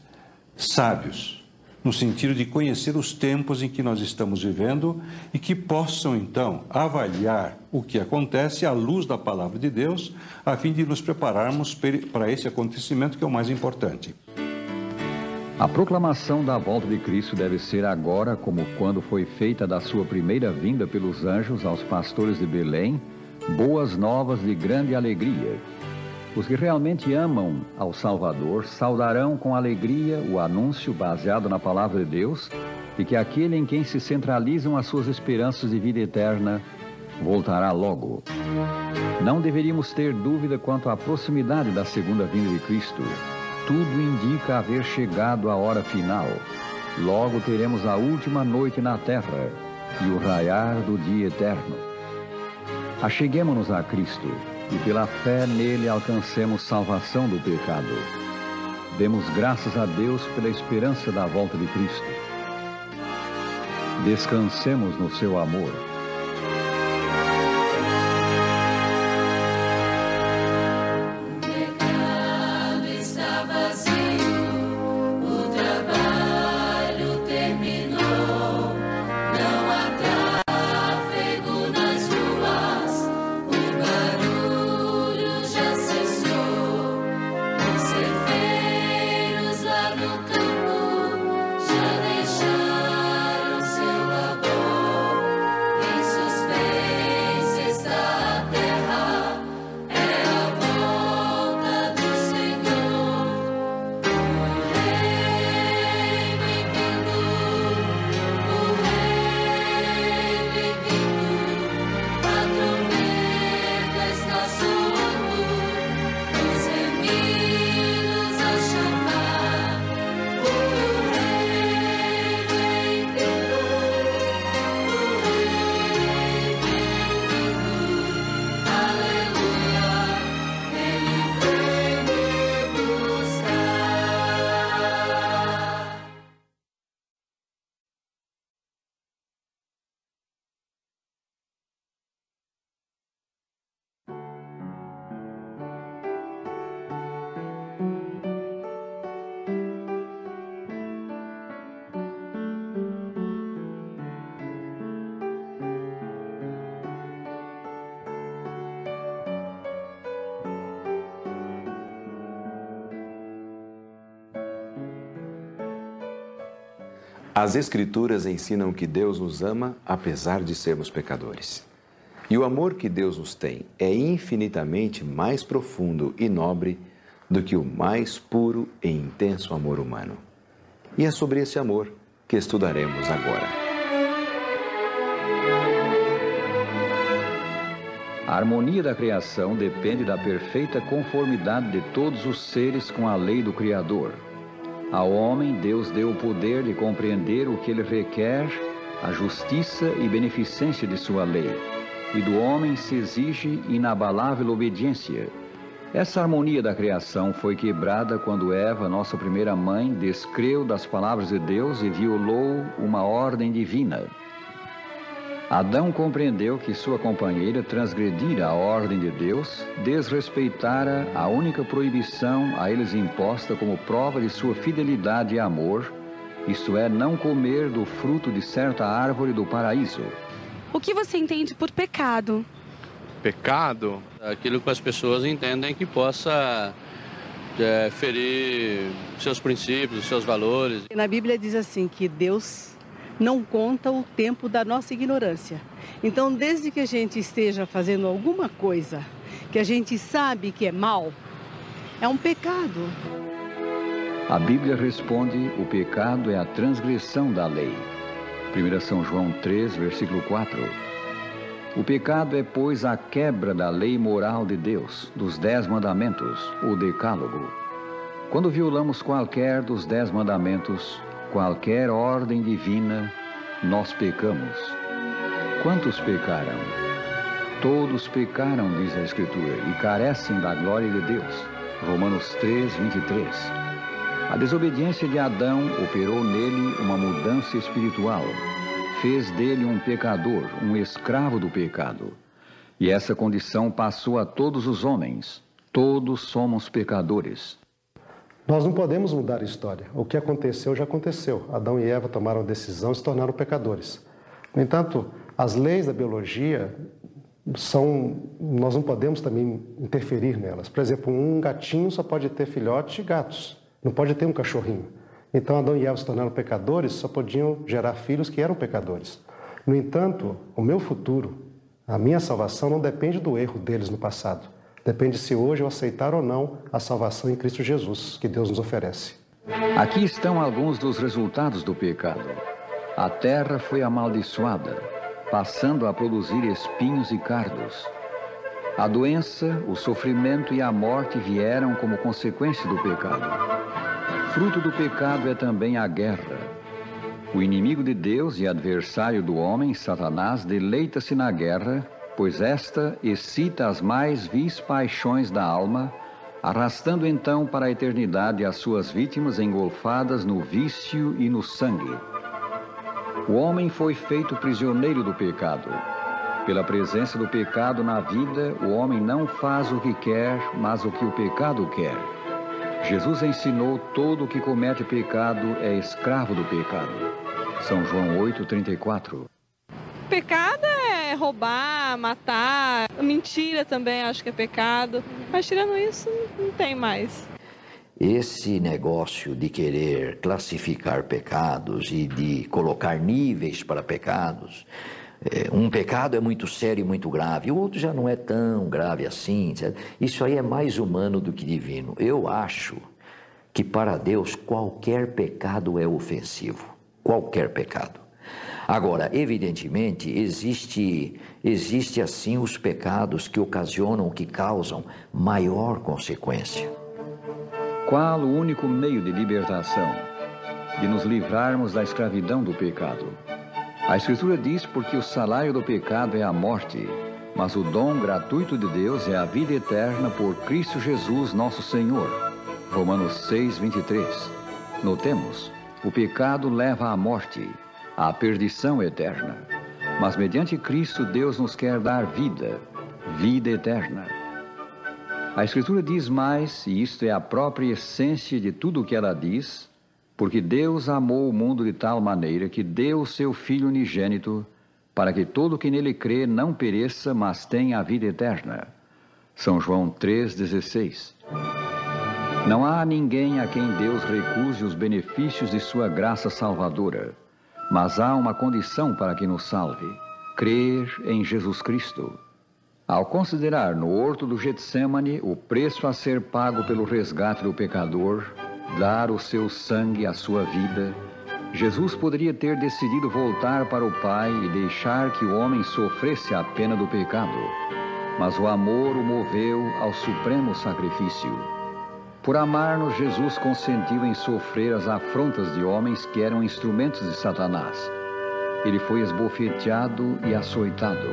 sábios, no sentido de conhecer os tempos em que nós estamos vivendo e que possam, então, avaliar o que acontece à luz da palavra de Deus, a fim de nos prepararmos para esse acontecimento que é o mais importante. A proclamação da volta de Cristo deve ser agora como quando foi feita da sua primeira vinda pelos anjos aos pastores de Belém, boas novas de grande alegria. Os que realmente amam ao Salvador saudarão com alegria o anúncio baseado na palavra de Deus e que aquele em quem se centralizam as suas esperanças de vida eterna voltará logo. Não deveríamos ter dúvida quanto à proximidade da segunda vinda de Cristo. Tudo indica haver chegado a hora final. Logo teremos a última noite na terra e o raiar do dia eterno. Acheguemo-nos a Cristo e pela fé nele alcancemos salvação do pecado. Demos graças a Deus pela esperança da volta de Cristo. Descansemos no seu amor. As Escrituras ensinam que Deus nos ama apesar de sermos pecadores. E o amor que Deus nos tem é infinitamente mais profundo e nobre do que o mais puro e intenso amor humano. E é sobre esse amor que estudaremos agora. A harmonia da criação depende da perfeita conformidade de todos os seres com a lei do Criador. Ao homem, Deus deu o poder de compreender o que ele requer, a justiça e beneficência de sua lei. E do homem se exige inabalável obediência. Essa harmonia da criação foi quebrada quando Eva, nossa primeira mãe, descreu das palavras de Deus e violou uma ordem divina. Adão compreendeu que sua companheira transgredira a ordem de Deus, desrespeitara a única proibição a eles imposta como prova de sua fidelidade e amor, isto é, não comer do fruto de certa árvore do paraíso. O que você entende por pecado? Pecado? Aquilo que as pessoas entendem que possa ferir seus princípios, seus valores. Na Bíblia diz assim que Deus não conta o tempo da nossa ignorância. Então, desde que a gente esteja fazendo alguma coisa que a gente sabe que é mal, é um pecado. A Bíblia responde: o pecado é a transgressão da lei. 1 São João 3, versículo 4. O pecado é, pois, a quebra da lei moral de Deus, dos 10 mandamentos, o decálogo. Quando violamos qualquer dos 10 mandamentos, qualquer ordem divina, nós pecamos. Quantos pecaram? Todos pecaram, diz a Escritura, e carecem da glória de Deus. Romanos 3, 23. A desobediência de Adão operou nele uma mudança espiritual. Fez dele um pecador, um escravo do pecado. E essa condição passou a todos os homens. Todos somos pecadores. Nós não podemos mudar a história. O que aconteceu, já aconteceu. Adão e Eva tomaram a decisão e se tornaram pecadores. No entanto, as leis da biologia nós não podemos também interferir nelas. Por exemplo, um gatinho só pode ter filhote de gatos, não pode ter um cachorrinho. Então Adão e Eva se tornaram pecadores, só podiam gerar filhos que eram pecadores. No entanto, o meu futuro, a minha salvação não depende do erro deles no passado. Depende se hoje eu aceitar ou não a salvação em Cristo Jesus, que Deus nos oferece. Aqui estão alguns dos resultados do pecado. A terra foi amaldiçoada, passando a produzir espinhos e cardos. A doença, o sofrimento e a morte vieram como consequência do pecado. Fruto do pecado é também a guerra. O inimigo de Deus e adversário do homem, Satanás, deleita-se na guerra, pois esta excita as mais vis paixões da alma, arrastando então para a eternidade as suas vítimas engolfadas no vício e no sangue. O homem foi feito prisioneiro do pecado. Pela presença do pecado na vida, o homem não faz o que quer, mas o que o pecado quer. Jesus ensinou: todo o que comete pecado é escravo do pecado. São João 8,34. Pecado é roubar, matar, mentira também acho que é pecado, mas tirando isso não tem mais. Esse negócio de querer classificar pecados e de colocar níveis para pecados, um pecado é muito sério e muito grave, o outro já não é tão grave assim, certo? Isso aí é mais humano do que divino. Eu acho que para Deus qualquer pecado é ofensivo, qualquer pecado. Agora, evidentemente, existe assim os pecados que ocasionam, que causam maior consequência. Qual o único meio de libertação? De nos livrarmos da escravidão do pecado. A Escritura diz: porque o salário do pecado é a morte, mas o dom gratuito de Deus é a vida eterna por Cristo Jesus, nosso Senhor. Romanos 6:23. Notemos, o pecado leva à morte, à perdição eterna. Mas mediante Cristo, Deus nos quer dar vida, vida eterna. A Escritura diz mais, e isto é a própria essência de tudo o que ela diz: porque Deus amou o mundo de tal maneira que deu o seu Filho unigênito, para que todo que nele crê não pereça, mas tenha a vida eterna. São João 3,16. Não há ninguém a quem Deus recuse os benefícios de sua graça salvadora, mas há uma condição para que nos salve: crer em Jesus Cristo. Ao considerar no horto do Getsêmani o preço a ser pago pelo resgate do pecador, dar o seu sangue, a sua vida, Jesus poderia ter decidido voltar para o Pai e deixar que o homem sofresse a pena do pecado, mas o amor o moveu ao supremo sacrifício. Por amar-nos, Jesus consentiu em sofrer as afrontas de homens que eram instrumentos de Satanás. Ele foi esbofeteado e açoitado.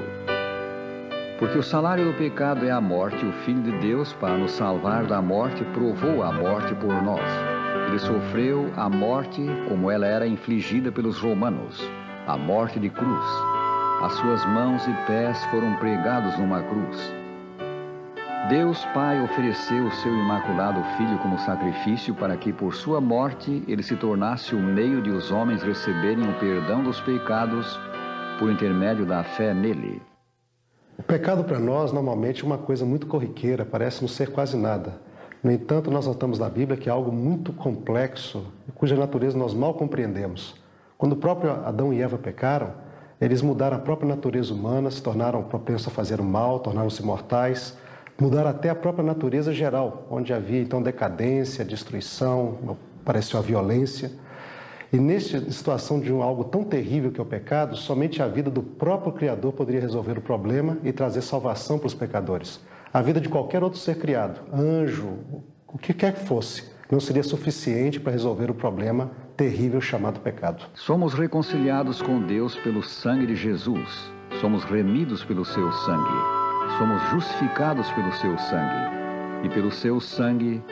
Porque o salário do pecado é a morte, o Filho de Deus, para nos salvar da morte, provou a morte por nós. Ele sofreu a morte como ela era infligida pelos romanos, a morte de cruz. As suas mãos e pés foram pregados numa cruz. Deus Pai ofereceu o seu imaculado Filho como sacrifício para que, por sua morte, ele se tornasse o meio de os homens receberem o perdão dos pecados por intermédio da fé nele. O pecado para nós, normalmente, é uma coisa muito corriqueira, parece não ser quase nada. No entanto, nós notamos na Bíblia que é algo muito complexo, cuja natureza nós mal compreendemos. Quando o próprio Adão e Eva pecaram, eles mudaram a própria natureza humana, se tornaram propensos a fazer o mal, tornaram-se mortais, mudaram até a própria natureza geral, onde havia então decadência, destruição, apareceu a violência. E nesta situação de algo tão terrível que é o pecado, somente a vida do próprio Criador poderia resolver o problema e trazer salvação para os pecadores. A vida de qualquer outro ser criado, anjo, o que quer que fosse, não seria suficiente para resolver o problema terrível chamado pecado. Somos reconciliados com Deus pelo sangue de Jesus. Somos remidos pelo seu sangue. Somos justificados pelo seu sangue. E pelo seu sangue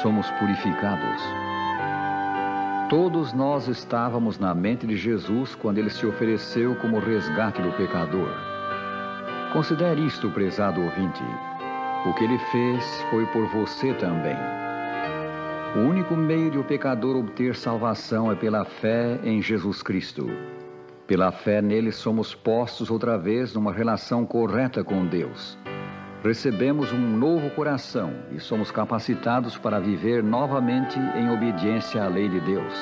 somos purificados. Todos nós estávamos na mente de Jesus quando ele se ofereceu como resgate do pecador. Considere isto, prezado ouvinte. O que ele fez foi por você também. O único meio de o pecador obter salvação é pela fé em Jesus Cristo. Pela fé nele somos postos outra vez numa relação correta com Deus. recebemos um novo coração e somos capacitados para viver novamente em obediência à lei de Deus.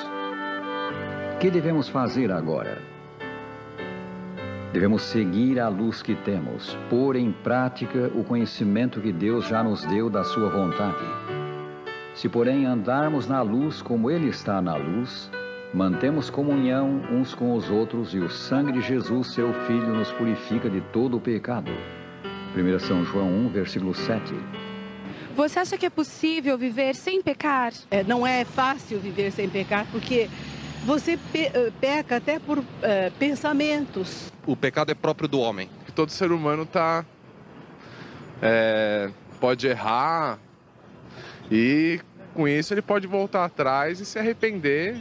O que devemos fazer agora? Devemos seguir a luz que temos, pôr em prática o conhecimento que Deus já nos deu da sua vontade. Se, porém, andarmos na luz como Ele está na luz, mantemos comunhão uns com os outros e o sangue de Jesus, seu Filho, nos purifica de todo o pecado. 1 São João 1, versículo 7. Você acha que é possível viver sem pecar? Não é fácil viver sem pecar, porque você peca até por pensamentos. O pecado é próprio do homem. Todo ser humano pode errar e com isso ele pode voltar atrás e se arrepender.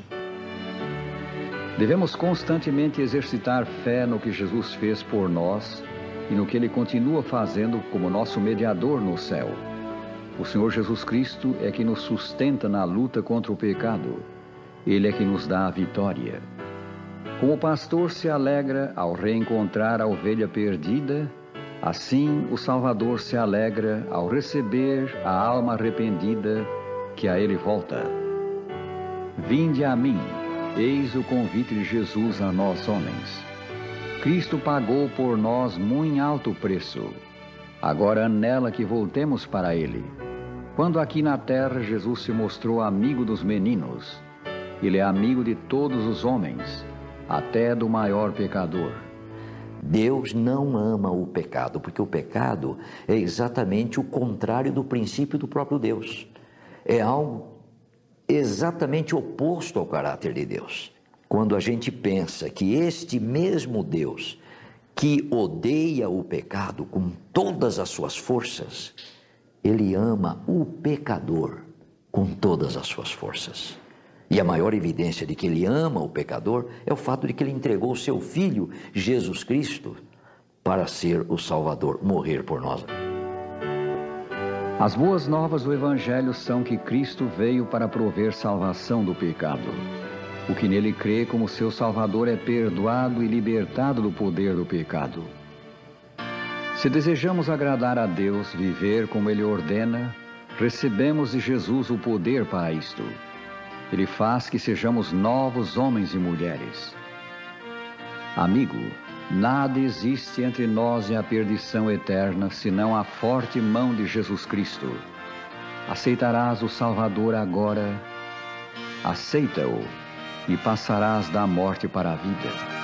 Devemos constantemente exercitar fé no que Jesus fez por nós e no que Ele continua fazendo como nosso mediador no céu. O Senhor Jesus Cristo é que nos sustenta na luta contra o pecado. Ele é que nos dá a vitória. Como o pastor se alegra ao reencontrar a ovelha perdida, assim o Salvador se alegra ao receber a alma arrependida que a Ele volta. Vinde a mim, eis o convite de Jesus a nós homens. Cristo pagou por nós muito alto preço. Agora anela que voltemos para Ele. Quando aqui na terra Jesus se mostrou amigo dos meninos, Ele é amigo de todos os homens, até do maior pecador. Deus não ama o pecado, porque o pecado é exatamente o contrário do princípio do próprio Deus. É algo exatamente oposto ao caráter de Deus. Quando a gente pensa que este mesmo Deus, que odeia o pecado com todas as suas forças, Ele ama o pecador com todas as suas forças. E a maior evidência de que Ele ama o pecador é o fato de que Ele entregou o seu Filho, Jesus Cristo, para ser o Salvador, morrer por nós. As boas novas do Evangelho são que Cristo veio para prover salvação do pecado. O que nele crê como seu Salvador é perdoado e libertado do poder do pecado. Se desejamos agradar a Deus, viver como Ele ordena, recebemos de Jesus o poder para isto. Ele faz que sejamos novos homens e mulheres. Amigo, nada existe entre nós e a perdição eterna, senão a forte mão de Jesus Cristo. Aceitarás o Salvador agora? Aceita-o e passarás da morte para a vida.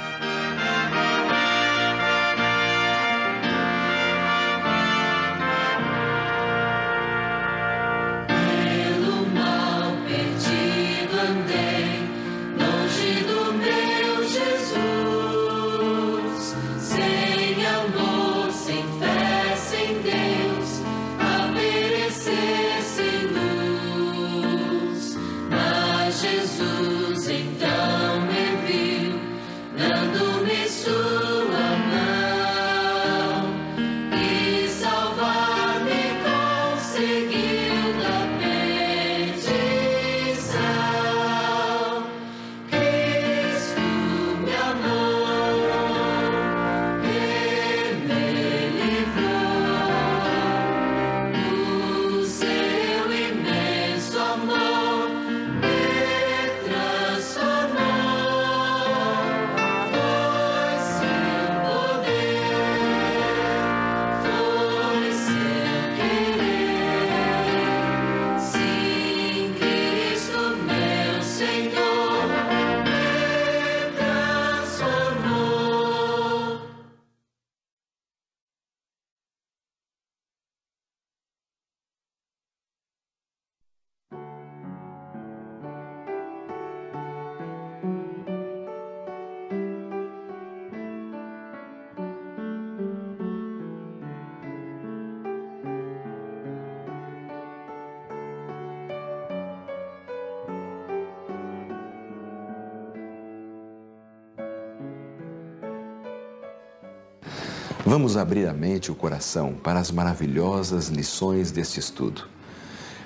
Vamos abrir a mente e o coração para as maravilhosas lições deste estudo.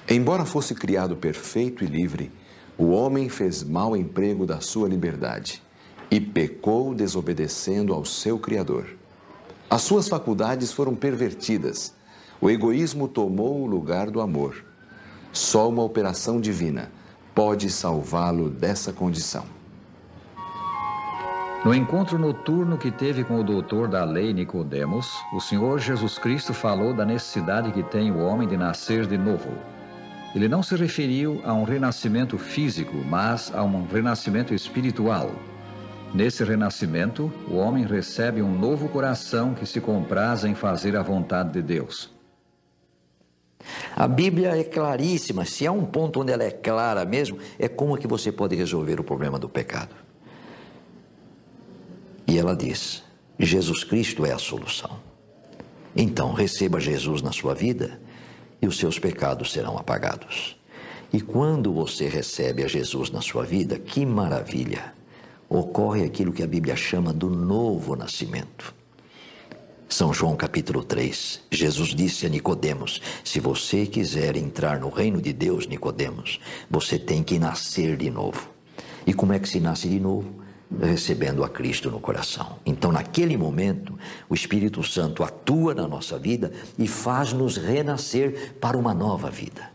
Embora fosse criado perfeito e livre, o homem fez mau emprego da sua liberdade e pecou desobedecendo ao seu Criador. As suas faculdades foram pervertidas, O egoísmo tomou o lugar do amor. Só uma operação divina pode salvá-lo dessa condição. No encontro noturno que teve com o doutor da lei Nicodemos, o Senhor Jesus Cristo falou da necessidade que tem o homem de nascer de novo. Ele não se referiu a um renascimento físico, mas a um renascimento espiritual. Nesse renascimento, o homem recebe um novo coração que se compraz em fazer a vontade de Deus. A Bíblia é claríssima. Se há um ponto onde ela é clara mesmo, é como é que você pode resolver o problema do pecado. E ela diz, Jesus Cristo é a solução. Então, receba Jesus na sua vida e os seus pecados serão apagados. E quando você recebe a Jesus na sua vida, que maravilha! Ocorre aquilo que a Bíblia chama do novo nascimento. São João capítulo 3, Jesus disse a Nicodemos, se você quiser entrar no reino de Deus, Nicodemos, você tem que nascer de novo. E como é que se nasce de novo? Recebendo a Cristo no coração. Então, naquele momento, o Espírito Santo atua na nossa vida e faz-nos renascer para uma nova vida.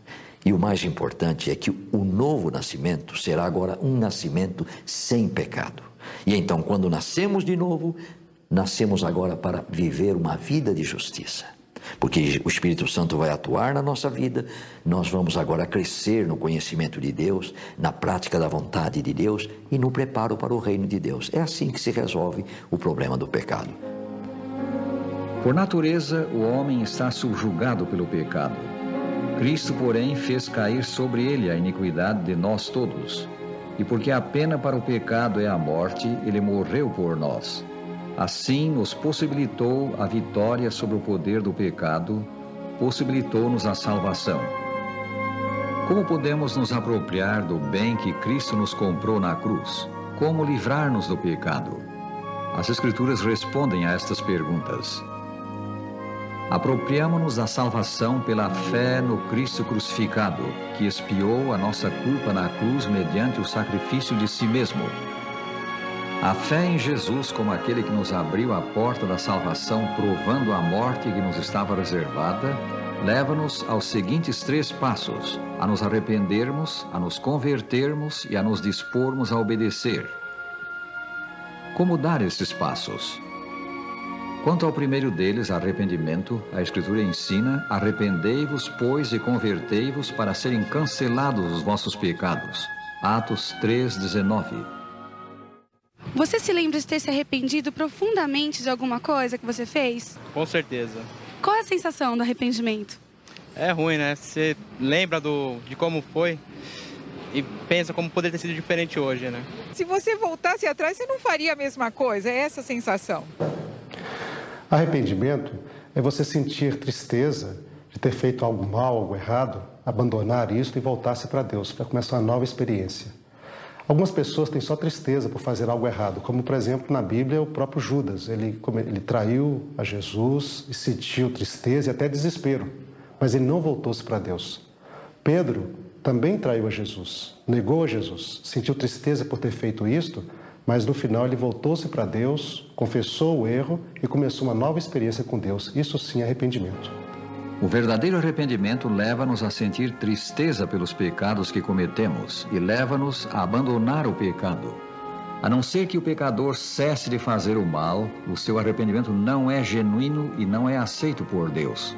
E o mais importante é que o novo nascimento será agora um nascimento sem pecado. E então, quando nascemos de novo, nascemos agora para viver uma vida de justiça. Porque o Espírito Santo vai atuar na nossa vida, nós vamos agora crescer no conhecimento de Deus, na prática da vontade de Deus e no preparo para o reino de Deus. É assim que se resolve o problema do pecado. Por natureza, o homem está subjugado pelo pecado. Cristo, porém, fez cair sobre ele a iniquidade de nós todos. E porque a pena para o pecado é a morte, ele morreu por nós. Assim nos possibilitou a vitória sobre o poder do pecado, possibilitou-nos a salvação. Como podemos nos apropriar do bem que Cristo nos comprou na cruz? Como livrar-nos do pecado? As Escrituras respondem a estas perguntas. Apropriamo-nos da salvação pela fé no Cristo crucificado, que expiou a nossa culpa na cruz mediante o sacrifício de si mesmo. A fé em Jesus como aquele que nos abriu a porta da salvação, provando a morte que nos estava reservada, leva-nos aos seguintes 3 passos: a nos arrependermos, a nos convertermos e a nos dispormos a obedecer. Como dar esses passos? Quanto ao primeiro deles, arrependimento, a Escritura ensina: arrependei-vos, pois, e convertei-vos para serem cancelados os vossos pecados. Atos 3:19. Você se lembra de ter se arrependido profundamente de alguma coisa que você fez? Com certeza. Qual é a sensação do arrependimento? É ruim, né? Você lembra de como foi e pensa como poderia ter sido diferente hoje, né? Se você voltasse atrás, você não faria a mesma coisa, é essa a sensação. Arrependimento é você sentir tristeza de ter feito algo mal, algo errado, abandonar isso e voltar-se para Deus, para começar uma nova experiência. Algumas pessoas têm só tristeza por fazer algo errado, como, por exemplo, na Bíblia, o próprio Judas. Ele traiu a Jesus e sentiu tristeza e até desespero, mas ele não voltou-se para Deus. Pedro também traiu a Jesus, negou a Jesus, sentiu tristeza por ter feito isto, mas no final ele voltou-se para Deus, confessou o erro e começou uma nova experiência com Deus. Isso sim é arrependimento. O verdadeiro arrependimento leva-nos a sentir tristeza pelos pecados que cometemos e leva-nos a abandonar o pecado. A não ser que o pecador cesse de fazer o mal, o seu arrependimento não é genuíno e não é aceito por Deus.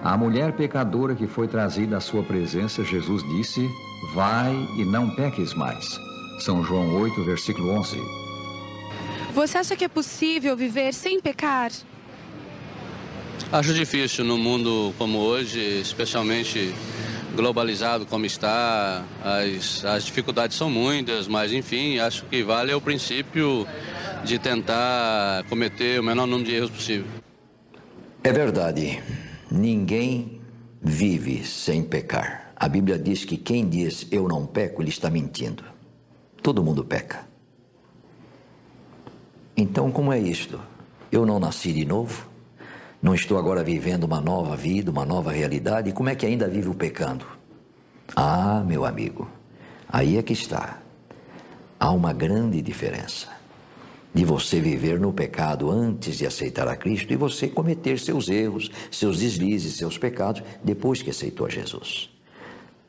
À mulher pecadora que foi trazida à sua presença, Jesus disse: vai e não peques mais. São João 8, versículo 11. Você acha que é possível viver sem pecar? Acho difícil no mundo como hoje, especialmente globalizado como está. As dificuldades são muitas, mas enfim, acho que vale o princípio de tentar cometer o menor número de erros possível. É verdade, ninguém vive sem pecar. A Bíblia diz que quem diz eu não peco, ele está mentindo. Todo mundo peca. Então, como é isto? Eu não nasci de novo? Não estou agora vivendo uma nova vida, uma nova realidade? Como é que ainda vivo pecando? Ah, meu amigo, aí é que está. Há uma grande diferença. de você viver no pecado antes de aceitar a Cristo e você cometer seus erros, seus deslizes, seus pecados depois que aceitou a Jesus.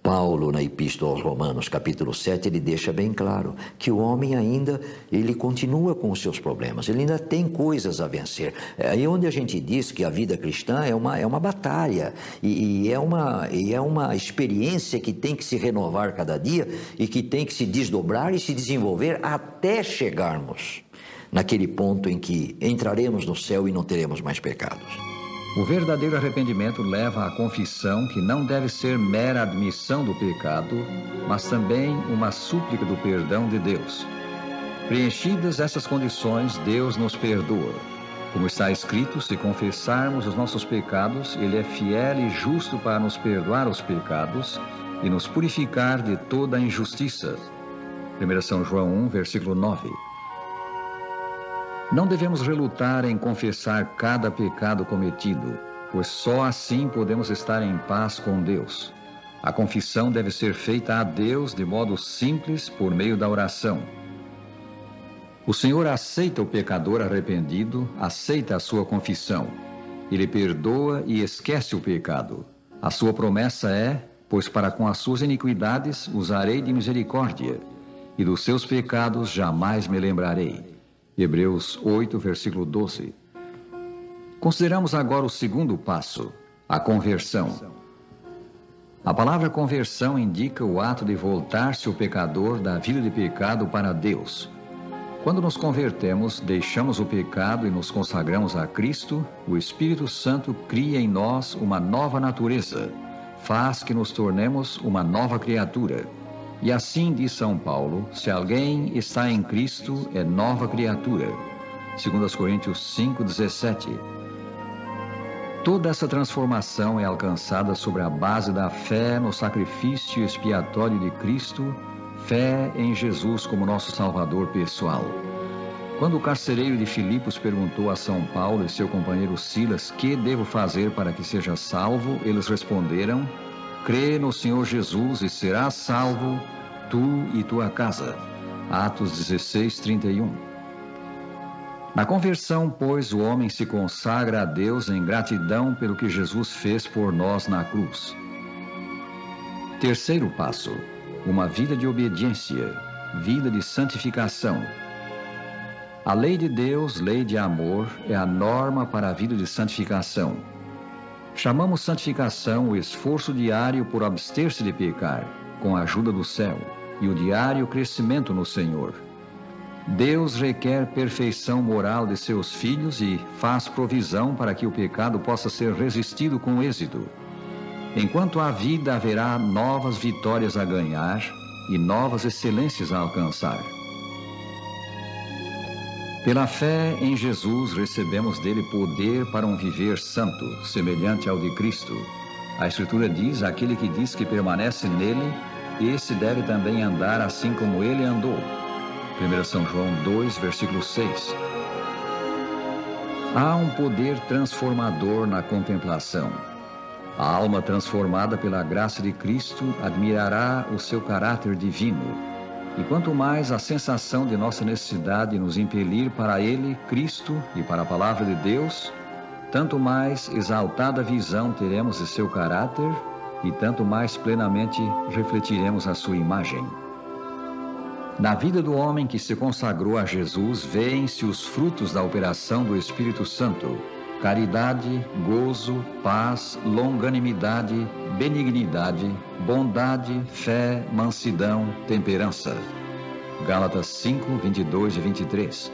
Paulo, na Epístola aos Romanos, capítulo 7, ele deixa bem claro que o homem ainda, ele continua com os seus problemas, ele ainda tem coisas a vencer. Aí onde a gente diz que a vida cristã é uma batalha e é uma experiência que tem que se renovar cada dia e que tem que se desdobrar e se desenvolver até chegarmos naquele ponto em que entraremos no céu e não teremos mais pecados. O verdadeiro arrependimento leva à confissão, que não deve ser mera admissão do pecado, mas também uma súplica do perdão de Deus. Preenchidas essas condições, Deus nos perdoa. Como está escrito, se confessarmos os nossos pecados, Ele é fiel e justo para nos perdoar os pecados e nos purificar de toda a injustiça. 1 São João 1, versículo 9. Não devemos relutar em confessar cada pecado cometido, pois só assim podemos estar em paz com Deus. A confissão deve ser feita a Deus de modo simples, por meio da oração. O Senhor aceita o pecador arrependido, aceita a sua confissão. Ele perdoa e esquece o pecado. A sua promessa é: pois para com as suas iniquidades usarei de misericórdia, e dos seus pecados jamais me lembrarei. Hebreus 8, versículo 12. Consideramos agora o segundo passo, a conversão. A palavra conversão indica o ato de voltar-se o pecador da vida de pecado para Deus. Quando nos convertemos, deixamos o pecado e nos consagramos a Cristo, o Espírito Santo cria em nós uma nova natureza, faz que nos tornemos uma nova criatura. E assim diz São Paulo: se alguém está em Cristo, é nova criatura. 2 Coríntios 5:17. Toda essa transformação é alcançada sobre a base da fé no sacrifício expiatório de Cristo, fé em Jesus como nosso Salvador pessoal. Quando o carcereiro de Filipos perguntou a São Paulo e seu companheiro Silas: que devo fazer para que seja salvo? Eles responderam: crê no Senhor Jesus e serás salvo, tu e tua casa. Atos 16:31. Na conversão, pois, o homem se consagra a Deus em gratidão pelo que Jesus fez por nós na cruz. Terceiro passo, uma vida de obediência, vida de santificação. A lei de Deus, lei de amor, é a norma para a vida de santificação. Chamamos santificação o esforço diário por abster-se de pecar, com a ajuda do céu, e o diário crescimento no Senhor. Deus requer perfeição moral de seus filhos e faz provisão para que o pecado possa ser resistido com êxito. Enquanto há vida, haverá novas vitórias a ganhar e novas excelências a alcançar. Pela fé em Jesus, recebemos dele poder para um viver santo, semelhante ao de Cristo. A Escritura diz: aquele que diz que permanece nele, esse deve também andar assim como ele andou. 1 São João 2, versículo 6. Há um poder transformador na contemplação. A alma transformada pela graça de Cristo admirará o seu caráter divino. E quanto mais a sensação de nossa necessidade nos impelir para Ele, Cristo, e para a Palavra de Deus, tanto mais exaltada visão teremos de seu caráter e tanto mais plenamente refletiremos a sua imagem. Na vida do homem que se consagrou a Jesus, veem-se os frutos da operação do Espírito Santo: caridade, gozo, paz, longanimidade, benignidade, bondade, fé, mansidão, temperança. Gálatas 5, 22 e 23.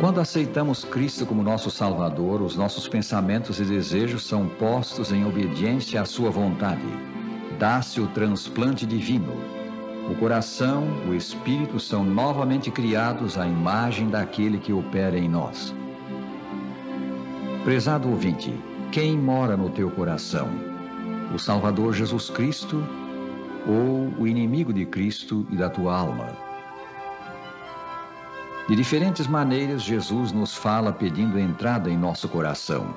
Quando aceitamos Cristo como nosso Salvador, os nossos pensamentos e desejos são postos em obediência à sua vontade. Dá-se o transplante divino. O coração, o espírito são novamente criados à imagem daquele que opera em nós. Prezado ouvinte, quem mora no teu coração? O Salvador Jesus Cristo ou o inimigo de Cristo e da tua alma? De diferentes maneiras, Jesus nos fala pedindo entrada em nosso coração.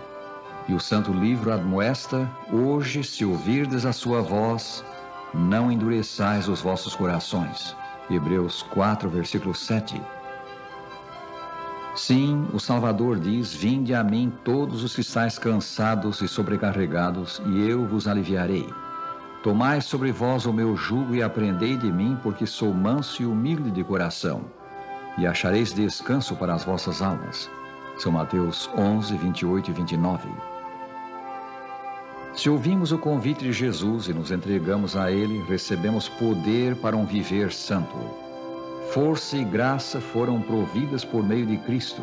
E o Santo Livro admoesta: hoje, se ouvirdes a sua voz, não endureçais os vossos corações. Hebreus 4, versículo 7. Sim, o Salvador diz: vinde a mim todos os que estáis cansados e sobrecarregados, e eu vos aliviarei. Tomai sobre vós o meu jugo e aprendei de mim, porque sou manso e humilde de coração, e achareis descanso para as vossas almas. São Mateus 11, 28 e 29. Se ouvimos o convite de Jesus e nos entregamos a Ele, recebemos poder para um viver santo. Força e graça foram providas por meio de Cristo.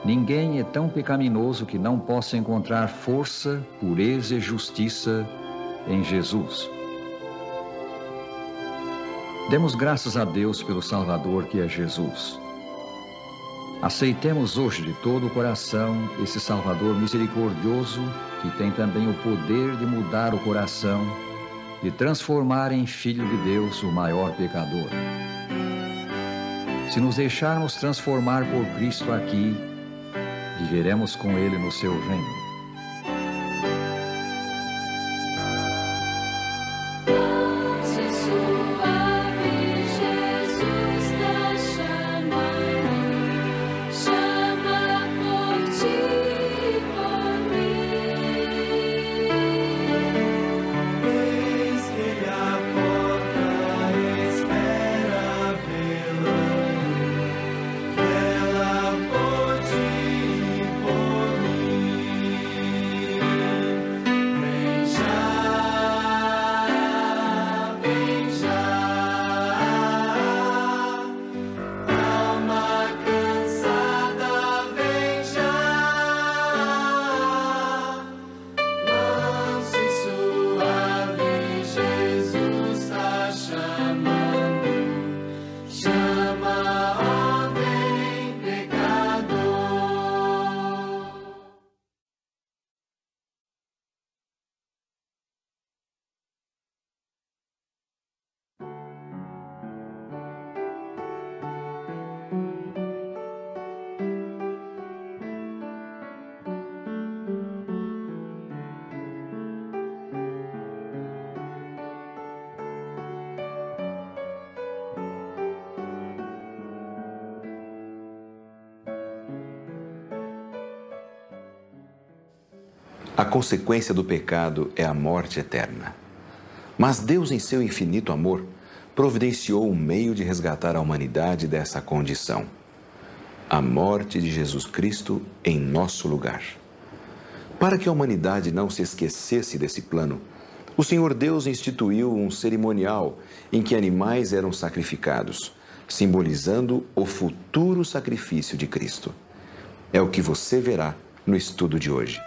Ninguém é tão pecaminoso que não possa encontrar força, pureza e justiça em Jesus. Demos graças a Deus pelo Salvador que é Jesus. Aceitemos hoje de todo o coração esse Salvador misericordioso, que tem também o poder de mudar o coração, de transformar em Filho de Deus o maior pecador. Se nos deixarmos transformar por Cristo aqui, viveremos com Ele no seu reino. A consequência do pecado é a morte eterna. Mas Deus, em seu infinito amor, providenciou um meio de resgatar a humanidade dessa condição: a morte de Jesus Cristo em nosso lugar. Para que a humanidade não se esquecesse desse plano, o Senhor Deus instituiu um cerimonial em que animais eram sacrificados, simbolizando o futuro sacrifício de Cristo. É o que você verá no estudo de hoje.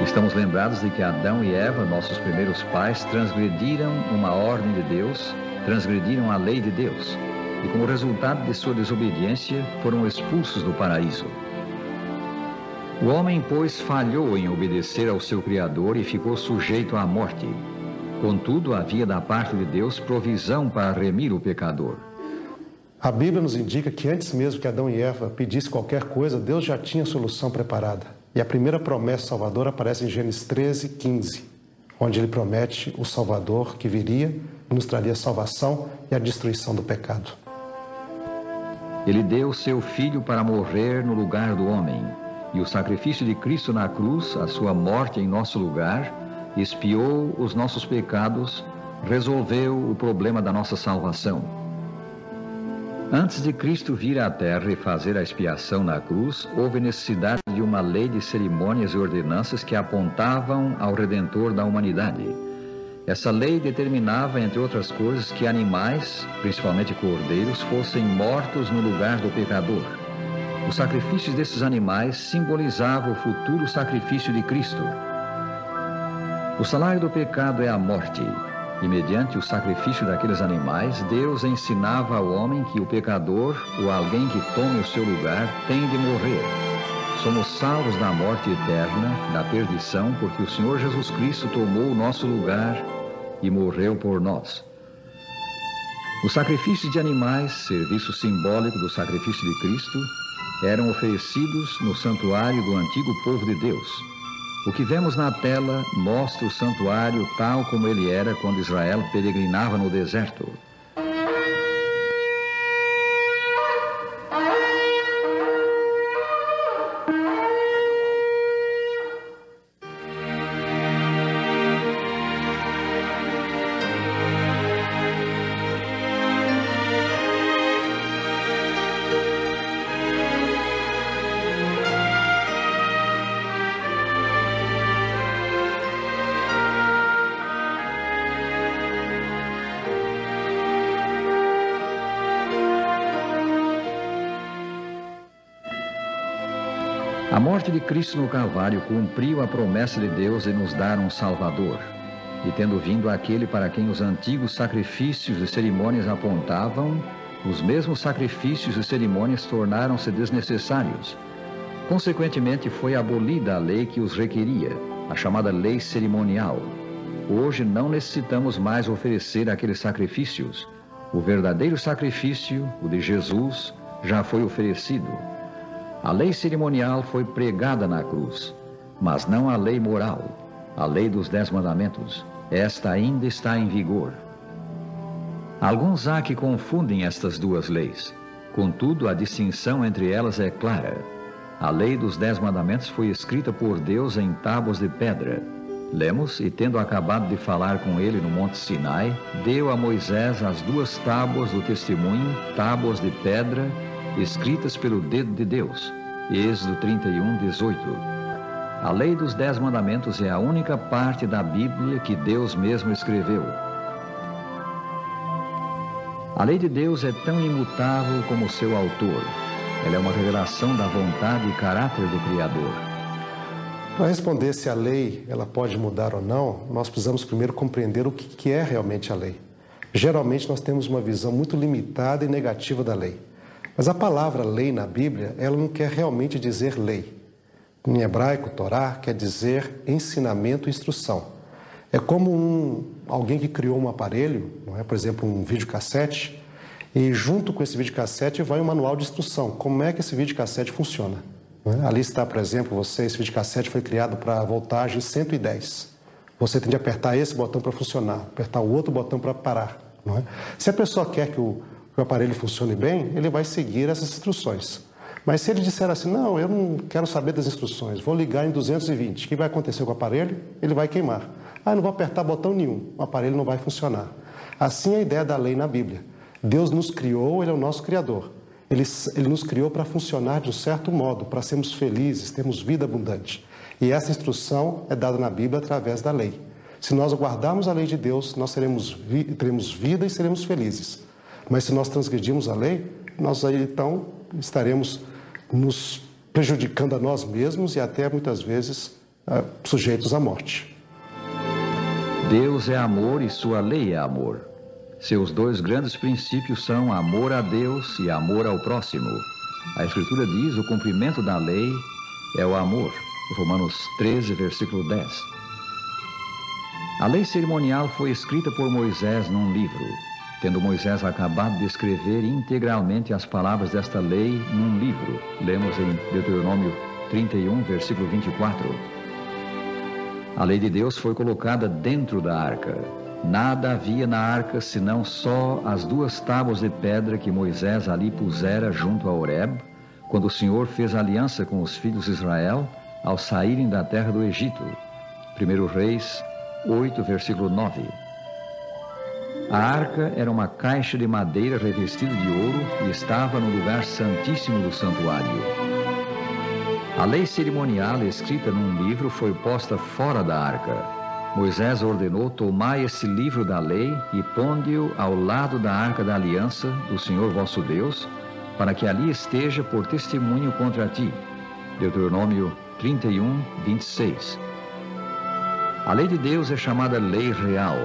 Estamos lembrados de que Adão e Eva, nossos primeiros pais, transgrediram uma ordem de Deus, transgrediram a lei de Deus, e como resultado de sua desobediência, foram expulsos do paraíso. O homem, pois, falhou em obedecer ao seu Criador e ficou sujeito à morte. Contudo, havia da parte de Deus provisão para remir o pecador. A Bíblia nos indica que antes mesmo que Adão e Eva pedissem qualquer coisa, Deus já tinha a solução preparada. E a primeira promessa salvadora aparece em Gênesis 13, 15, onde ele promete o Salvador que viria e nos traria a salvação e a destruição do pecado. Ele deu seu Filho para morrer no lugar do homem, e o sacrifício de Cristo na cruz, a sua morte em nosso lugar, expiou os nossos pecados, resolveu o problema da nossa salvação. Antes de Cristo vir à terra e fazer a expiação na cruz, houve necessidade de uma lei de cerimônias e ordenanças que apontavam ao Redentor da humanidade. Essa lei determinava, entre outras coisas, que animais, principalmente cordeiros, fossem mortos no lugar do pecador. Os sacrifícios desses animais simbolizavam o futuro sacrifício de Cristo. O salário do pecado é a morte. E mediante o sacrifício daqueles animais, Deus ensinava ao homem que o pecador, ou alguém que tome o seu lugar, tem de morrer. Somos salvos da morte eterna, da perdição, porque o Senhor Jesus Cristo tomou o nosso lugar e morreu por nós. Os sacrifícios de animais, serviço simbólico do sacrifício de Cristo, eram oferecidos no santuário do antigo povo de Deus. O que vemos na tela mostra o santuário tal como ele era quando Israel peregrinava no deserto. A morte de Cristo no Calvário cumpriu a promessa de Deus de nos dar um Salvador. E tendo vindo aquele para quem os antigos sacrifícios e cerimônias apontavam, os mesmos sacrifícios e cerimônias tornaram-se desnecessários. Consequentemente, foi abolida a lei que os requeria, a chamada lei cerimonial. Hoje não necessitamos mais oferecer aqueles sacrifícios. O verdadeiro sacrifício, o de Jesus, já foi oferecido. A lei cerimonial foi pregada na cruz, mas não a lei moral, a lei dos 10 mandamentos. Esta ainda está em vigor. Alguns há que confundem estas duas leis. Contudo, a distinção entre elas é clara. A lei dos 10 mandamentos foi escrita por Deus em tábuas de pedra. Lemos, e tendo acabado de falar com ele no Monte Sinai, deu a Moisés as 2 tábuas do testemunho, tábuas de pedra, escritas pelo dedo de Deus. Êxodo 31, 18. A lei dos 10 mandamentos é a única parte da Bíblia que Deus mesmo escreveu. A lei de Deus é tão imutável como seu autor. Ela é uma revelação da vontade e caráter do Criador. Para responder se a lei ela pode mudar ou não, nós precisamos primeiro compreender o que é realmente a lei. Geralmente nós temos uma visão muito limitada e negativa da lei. Mas a palavra lei na Bíblia, ela não quer realmente dizer lei. Em hebraico, Torá, quer dizer ensinamento e instrução. É como alguém que criou um aparelho, não é? Por exemplo, um videocassete, e junto com esse videocassete vai um manual de instrução. Como é que esse videocassete funciona? Não é? Ali está, por exemplo, esse videocassete foi criado para voltagem 110. Você tem de apertar esse botão para funcionar, apertar o outro botão para parar. Não é? Se a pessoa quer que o aparelho funcione bem, ele vai seguir essas instruções. Mas se ele disser assim, não, eu não quero saber das instruções, vou ligar em 220, o que vai acontecer com o aparelho? Ele vai queimar. Ah, não vou apertar botão nenhum, o aparelho não vai funcionar. Assim é a ideia da lei na Bíblia. Deus nos criou, Ele é o nosso Criador. Ele nos criou para funcionar de um certo modo, para sermos felizes, termos vida abundante. E essa instrução é dada na Bíblia através da lei. Se nós guardarmos a lei de Deus, nós teremos vida e seremos felizes. Mas se nós transgredirmos a lei, nós aí então estaremos nos prejudicando a nós mesmos e até muitas vezes sujeitos à morte. Deus é amor e sua lei é amor. Seus 2 grandes princípios são amor a Deus e amor ao próximo. A Escritura diz: o cumprimento da lei é o amor. Romanos 13, versículo 10. A lei cerimonial foi escrita por Moisés num livro. Tendo Moisés acabado de escrever integralmente as palavras desta lei num livro, lemos em Deuteronômio 31, versículo 24. A lei de Deus foi colocada dentro da arca. Nada havia na arca senão só as 2 tábuas de pedra que Moisés ali pusera junto a Horeb, quando o Senhor fez aliança com os filhos de Israel ao saírem da terra do Egito. 1 Reis 8, versículo 9. A arca era uma caixa de madeira revestida de ouro e estava no lugar santíssimo do santuário. A lei cerimonial escrita num livro foi posta fora da arca. Moisés ordenou: tomai esse livro da lei e ponde-o ao lado da arca da aliança do Senhor vosso Deus, para que ali esteja por testemunho contra ti. Deuteronômio 31, 26. A lei de Deus é chamada lei real.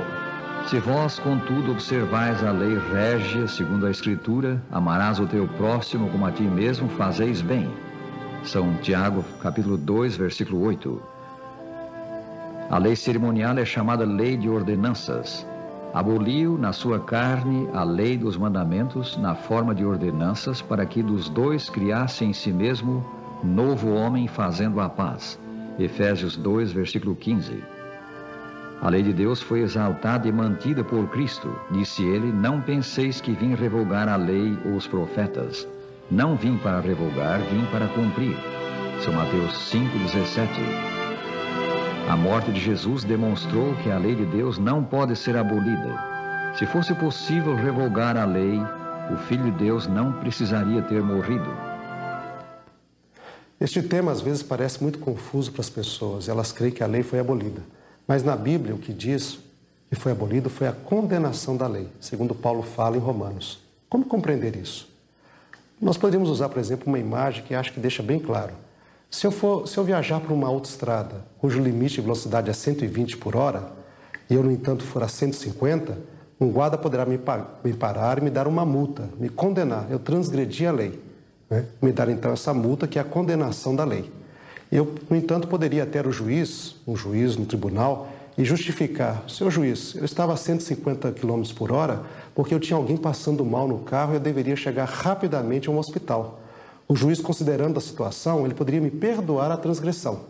Se vós, contudo, observais a lei régia, segundo a Escritura, amarás o teu próximo como a ti mesmo, fazeis bem. São Tiago, capítulo 2, versículo 8. A lei cerimonial é chamada lei de ordenanças. Aboliu na sua carne a lei dos mandamentos na forma de ordenanças, para que dos 2 criasse em si mesmo novo homem, fazendo a paz, Efésios 2, versículo 15. A lei de Deus foi exaltada e mantida por Cristo. Disse ele: não penseis que vim revogar a lei ou os profetas. Não vim para revogar, vim para cumprir. São Mateus 5, 17. A morte de Jesus demonstrou que a lei de Deus não pode ser abolida. Se fosse possível revogar a lei, o Filho de Deus não precisaria ter morrido. Este tema às vezes parece muito confuso para as pessoas. Elas creem que a lei foi abolida. Mas na Bíblia o que diz que foi abolido foi a condenação da lei, segundo Paulo fala em Romanos. Como compreender isso? Nós poderíamos usar, por exemplo, uma imagem que acho que deixa bem claro. Se eu viajar por uma autoestrada cujo limite de velocidade é 120 por hora, e eu, no entanto, for a 150, um guarda poderá me parar e me dar uma multa, me condenar. Eu transgredi a lei. Né? Me dar, então, essa multa, que é a condenação da lei. Eu, no entanto, poderia ter um juiz no tribunal, e justificar: seu juiz, eu estava a 150 km por hora porque eu tinha alguém passando mal no carro e eu deveria chegar rapidamente a um hospital. O juiz, considerando a situação, ele poderia me perdoar a transgressão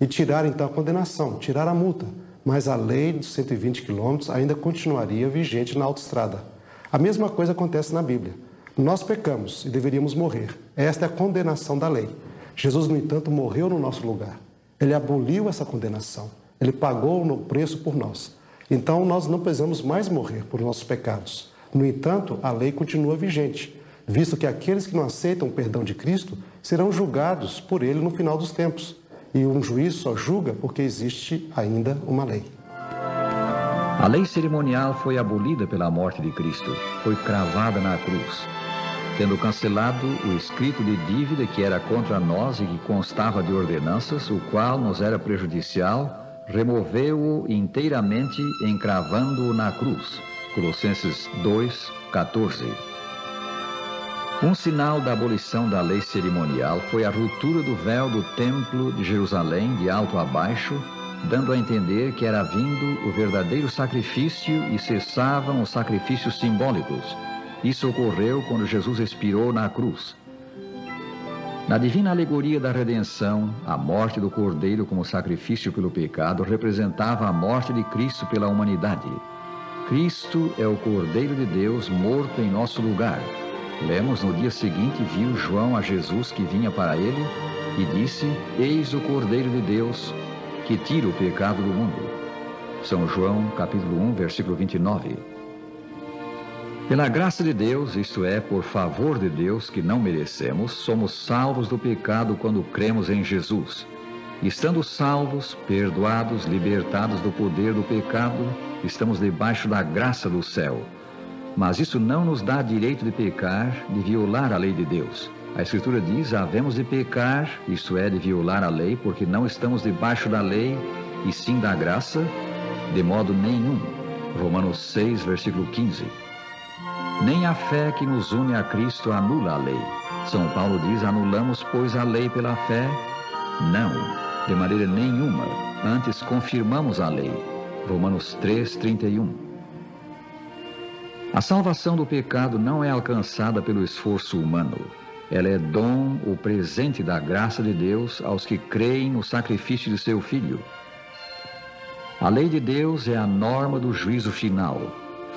e tirar, então, a condenação, tirar a multa. Mas a lei dos 120 km ainda continuaria vigente na autoestrada. A mesma coisa acontece na Bíblia. Nós pecamos e deveríamos morrer. Esta é a condenação da lei. Jesus, no entanto, morreu no nosso lugar. Ele aboliu essa condenação. Ele pagou o preço por nós. Então, nós não precisamos mais morrer por nossos pecados. No entanto, a lei continua vigente, visto que aqueles que não aceitam o perdão de Cristo serão julgados por ele no final dos tempos. E um juiz só julga porque existe ainda uma lei. A lei cerimonial foi abolida pela morte de Cristo. Foi cravada na cruz. Tendo cancelado o escrito de dívida que era contra nós e que constava de ordenanças, o qual nos era prejudicial, removeu-o inteiramente, encravando-o na cruz. Colossenses 2, 14. Um sinal da abolição da lei cerimonial foi a ruptura do véu do templo de Jerusalém de alto a baixo, dando a entender que era vindo o verdadeiro sacrifício e cessavam os sacrifícios simbólicos. Isso ocorreu quando Jesus expirou na cruz. Na divina alegoria da redenção, a morte do Cordeiro como sacrifício pelo pecado representava a morte de Cristo pela humanidade. Cristo é o Cordeiro de Deus morto em nosso lugar. Lemos: no dia seguinte viu João a Jesus que vinha para ele e disse: eis o Cordeiro de Deus que tira o pecado do mundo. São João, capítulo 1, versículo 29. Pela graça de Deus, isto é, por favor de Deus que não merecemos, somos salvos do pecado quando cremos em Jesus. Estando salvos, perdoados, libertados do poder do pecado, estamos debaixo da graça do céu. Mas isso não nos dá direito de pecar, de violar a lei de Deus. A Escritura diz: havemos de pecar, isto é, de violar a lei, porque não estamos debaixo da lei, e sim da graça, de modo nenhum. Romanos 6, versículo 15. Nem a fé que nos une a Cristo anula a lei. São Paulo diz: anulamos, pois, a lei pela fé? Não, de maneira nenhuma. Antes confirmamos a lei. Romanos 3, 31. A salvação do pecado não é alcançada pelo esforço humano. Ela é dom, o presente da graça de Deus aos que creem no sacrifício de seu Filho. A lei de Deus é a norma do juízo final.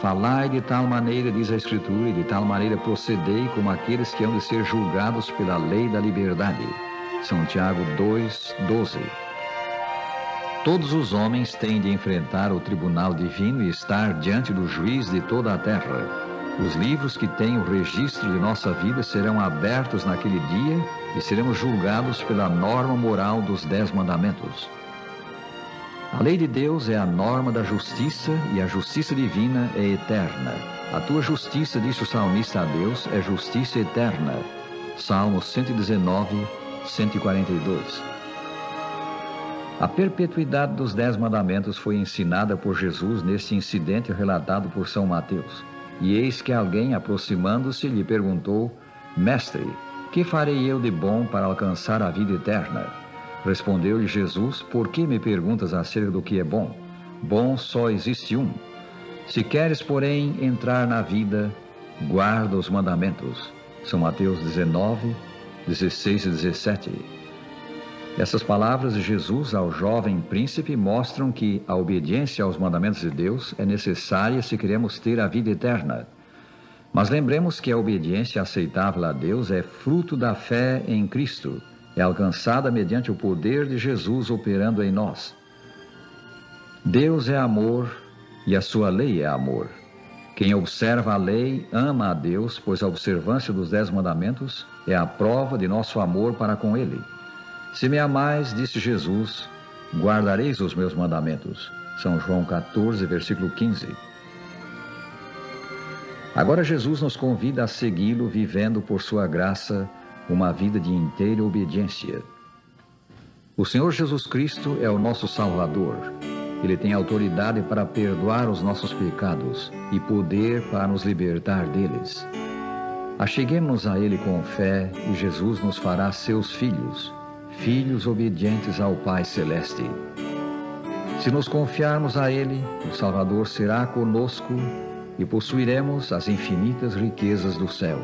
Falai de tal maneira, diz a Escritura, e de tal maneira procedei como aqueles que hão de ser julgados pela lei da liberdade. São Tiago 2, 12. Todos os homens têm de enfrentar o tribunal divino e estar diante do juiz de toda a terra. Os livros que têm o registro de nossa vida serão abertos naquele dia e seremos julgados pela norma moral dos 10 mandamentos. A lei de Deus é a norma da justiça e a justiça divina é eterna. A tua justiça, disse o salmista a Deus, é justiça eterna. Salmo 119, 142. A perpetuidade dos 10 mandamentos foi ensinada por Jesus neste incidente relatado por São Mateus. E eis que alguém, aproximando-se, lhe perguntou: Mestre, que farei eu de bom para alcançar a vida eterna? Respondeu-lhe Jesus: por que me perguntas acerca do que é bom? Bom só existe um. Se queres, porém, entrar na vida, guarda os mandamentos. São Mateus 19, 16 e 17. Essas palavras de Jesus ao jovem príncipe mostram que a obediência aos mandamentos de Deus é necessária se queremos ter a vida eterna. Mas lembremos que a obediência aceitável a Deus é fruto da fé em Cristo, é alcançada mediante o poder de Jesus operando em nós. Deus é amor e a sua lei é amor. Quem observa a lei ama a Deus, pois a observância dos 10 mandamentos é a prova de nosso amor para com Ele. Se me amais, disse Jesus, guardareis os meus mandamentos. São João 14, versículo 15. Agora Jesus nos convida a segui-lo, vivendo por sua graça uma vida de inteira obediência. O Senhor Jesus Cristo é o nosso Salvador. Ele tem autoridade para perdoar os nossos pecados e poder para nos libertar deles. Acheguemos-nos a Ele com fé e Jesus nos fará seus filhos, filhos obedientes ao Pai Celeste. Se nos confiarmos a Ele, o Salvador será conosco e possuiremos as infinitas riquezas do céu.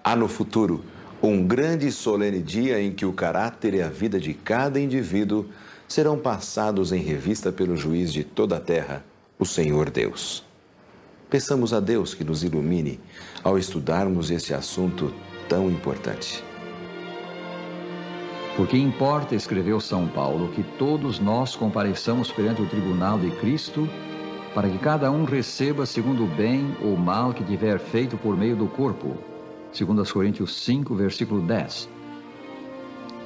Há no futuro um grande e solene dia em que o caráter e a vida de cada indivíduo serão passados em revista pelo juiz de toda a terra, o Senhor Deus. Peçamos a Deus que nos ilumine ao estudarmos esse assunto tão importante. Porque importa, escreveu São Paulo, que todos nós compareçamos perante o tribunal de Cristo, para que cada um receba segundo o bem ou mal que tiver feito por meio do corpo. 2 Coríntios 5, versículo 10.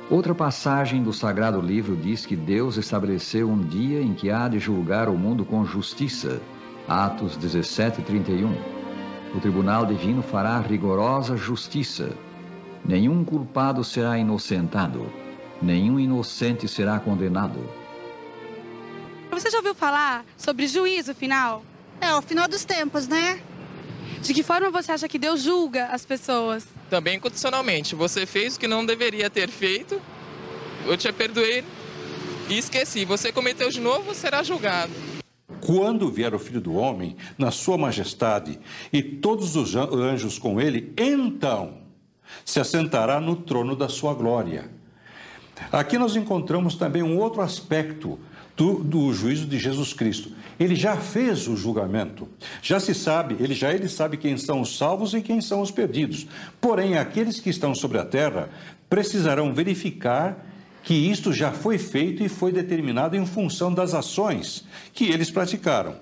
Outra passagem do Sagrado Livro diz que Deus estabeleceu um dia em que há de julgar o mundo com justiça. Atos 17, 31. O tribunal divino fará rigorosa justiça. Nenhum culpado será inocentado. Nenhum inocente será condenado. Você já ouviu falar sobre juízo final? É, o final dos tempos, né? De que forma você acha que Deus julga as pessoas? Também incondicionalmente. Você fez o que não deveria ter feito, eu te perdoei e esqueci. Você cometeu de novo, será julgado. Quando vier o Filho do Homem, na sua majestade, e todos os anjos com ele, então se assentará no trono da sua glória. Aqui nós encontramos também um outro aspecto do juízo de Jesus Cristo. Ele já fez o julgamento, já se sabe, ele sabe quem são os salvos e quem são os perdidos. Porém, aqueles que estão sobre a terra precisarão verificar que isto já foi feito e foi determinado em função das ações que eles praticaram.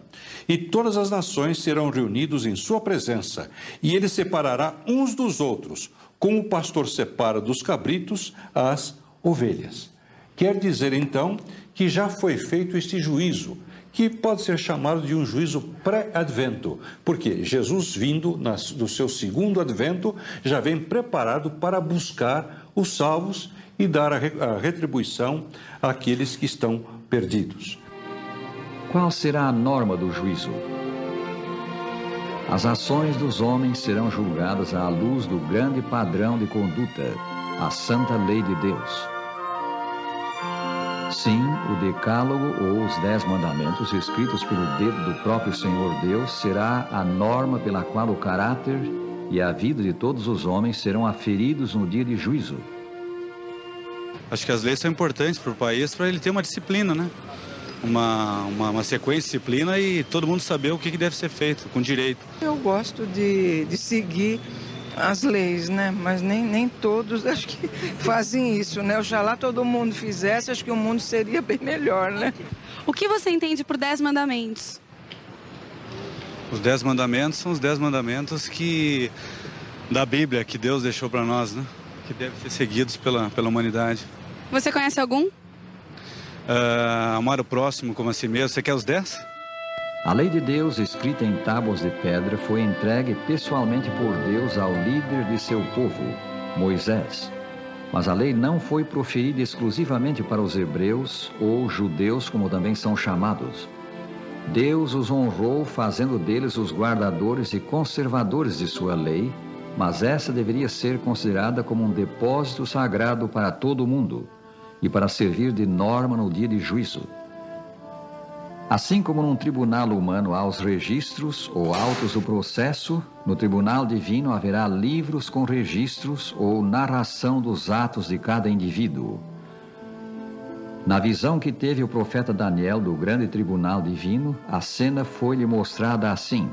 E todas as nações serão reunidos em sua presença, e ele separará uns dos outros, como o pastor separa dos cabritos as ovelhas. Quer dizer, então, que já foi feito este juízo, que pode ser chamado de um juízo pré-advento, porque Jesus, vindo do seu segundo advento, já vem preparado para buscar os salvos e dar a retribuição àqueles que estão perdidos. Qual será a norma do juízo? As ações dos homens serão julgadas à luz do grande padrão de conduta, a santa lei de Deus. Sim, o Decálogo ou os 10 Mandamentos, escritos pelo dedo do próprio Senhor Deus, será a norma pela qual o caráter e a vida de todos os homens serão aferidos no dia de juízo. Acho que as leis são importantes para o país, para ele ter uma disciplina, né? Uma sequência de disciplina e todo mundo saber o que deve ser feito, com direito. Eu gosto de seguir as leis, né? Mas nem todos acho que fazem isso, né? Oxalá todo mundo fizesse, acho que o mundo seria bem melhor, né? O que você entende por 10 mandamentos? Os 10 mandamentos são os 10 mandamentos da Bíblia, que Deus deixou para nós, né? Que devem ser seguidos pela humanidade. Você conhece algum? Amar o próximo como a si mesmo. Você quer os 10? A lei de Deus, escrita em tábuas de pedra, foi entregue pessoalmente por Deus ao líder de seu povo, Moisés. Mas a lei não foi proferida exclusivamente para os hebreus ou judeus, como também são chamados. Deus os honrou, fazendo deles os guardadores e conservadores de sua lei, mas essa deveria ser considerada como um depósito sagrado para todo o mundo e para servir de norma no dia de juízo. Assim como num tribunal humano há os registros ou autos do processo, no tribunal divino haverá livros com registros ou narração dos atos de cada indivíduo. Na visão que teve o profeta Daniel do grande tribunal divino, a cena foi-lhe mostrada assim: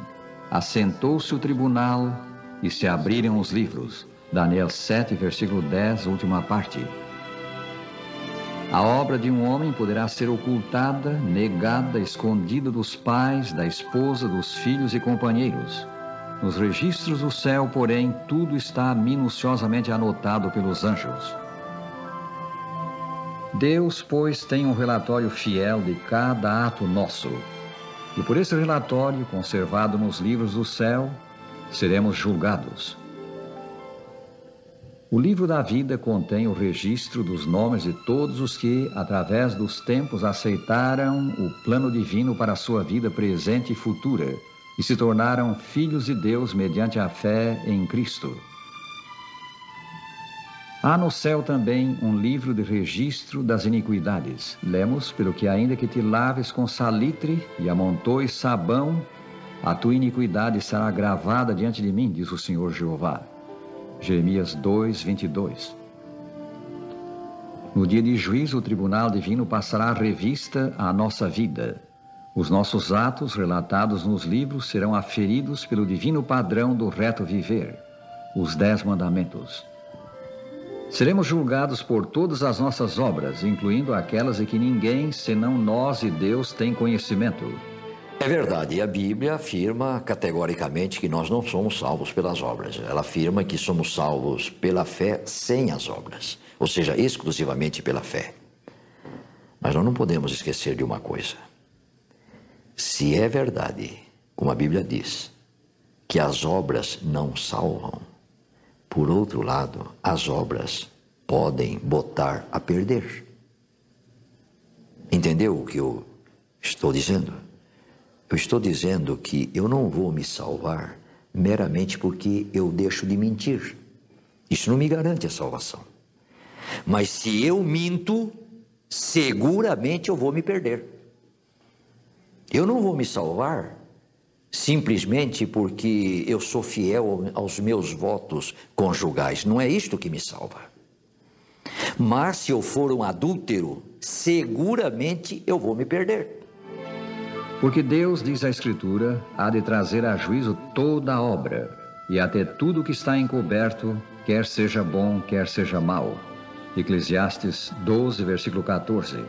assentou-se o tribunal e se abriram os livros. Daniel 7, versículo 10, última parte. A obra de um homem poderá ser ocultada, negada, escondida dos pais, da esposa, dos filhos e companheiros. Nos registros do céu, porém, tudo está minuciosamente anotado pelos anjos. Deus, pois, tem um relatório fiel de cada ato nosso. E por esse relatório, conservado nos livros do céu, seremos julgados. O livro da vida contém o registro dos nomes de todos os que, através dos tempos, aceitaram o plano divino para a sua vida presente e futura e se tornaram filhos de Deus mediante a fé em Cristo. Há no céu também um livro de registro das iniquidades. Lemos, pelo que ainda que te laves com salitre e amontoes sabão, a tua iniquidade será gravada diante de mim, diz o Senhor Jeová. Jeremias 2, 22. No dia de juízo, o tribunal divino passará a revista à nossa vida. Os nossos atos, relatados nos livros, serão aferidos pelo divino padrão do reto viver, os 10 mandamentos. Seremos julgados por todas as nossas obras, incluindo aquelas de que ninguém, senão nós e Deus, tem conhecimento. É verdade, e a Bíblia afirma categoricamente que nós não somos salvos pelas obras. Ela afirma que somos salvos pela fé sem as obras, ou seja, exclusivamente pela fé. Mas nós não podemos esquecer de uma coisa. Se é verdade, como a Bíblia diz, que as obras não salvam, por outro lado, as obras podem botar a perder. Entendeu o que eu estou dizendo? Eu estou dizendo que eu não vou me salvar meramente porque eu deixo de mentir. Isso não me garante a salvação. Mas se eu minto, seguramente eu vou me perder. Eu não vou me salvar simplesmente porque eu sou fiel aos meus votos conjugais. Não é isto que me salva. Mas se eu for um adúltero, seguramente eu vou me perder. Porque Deus, diz a Escritura, há de trazer a juízo toda a obra, e até tudo que está encoberto, quer seja bom, quer seja mau. Eclesiastes 12, versículo 14.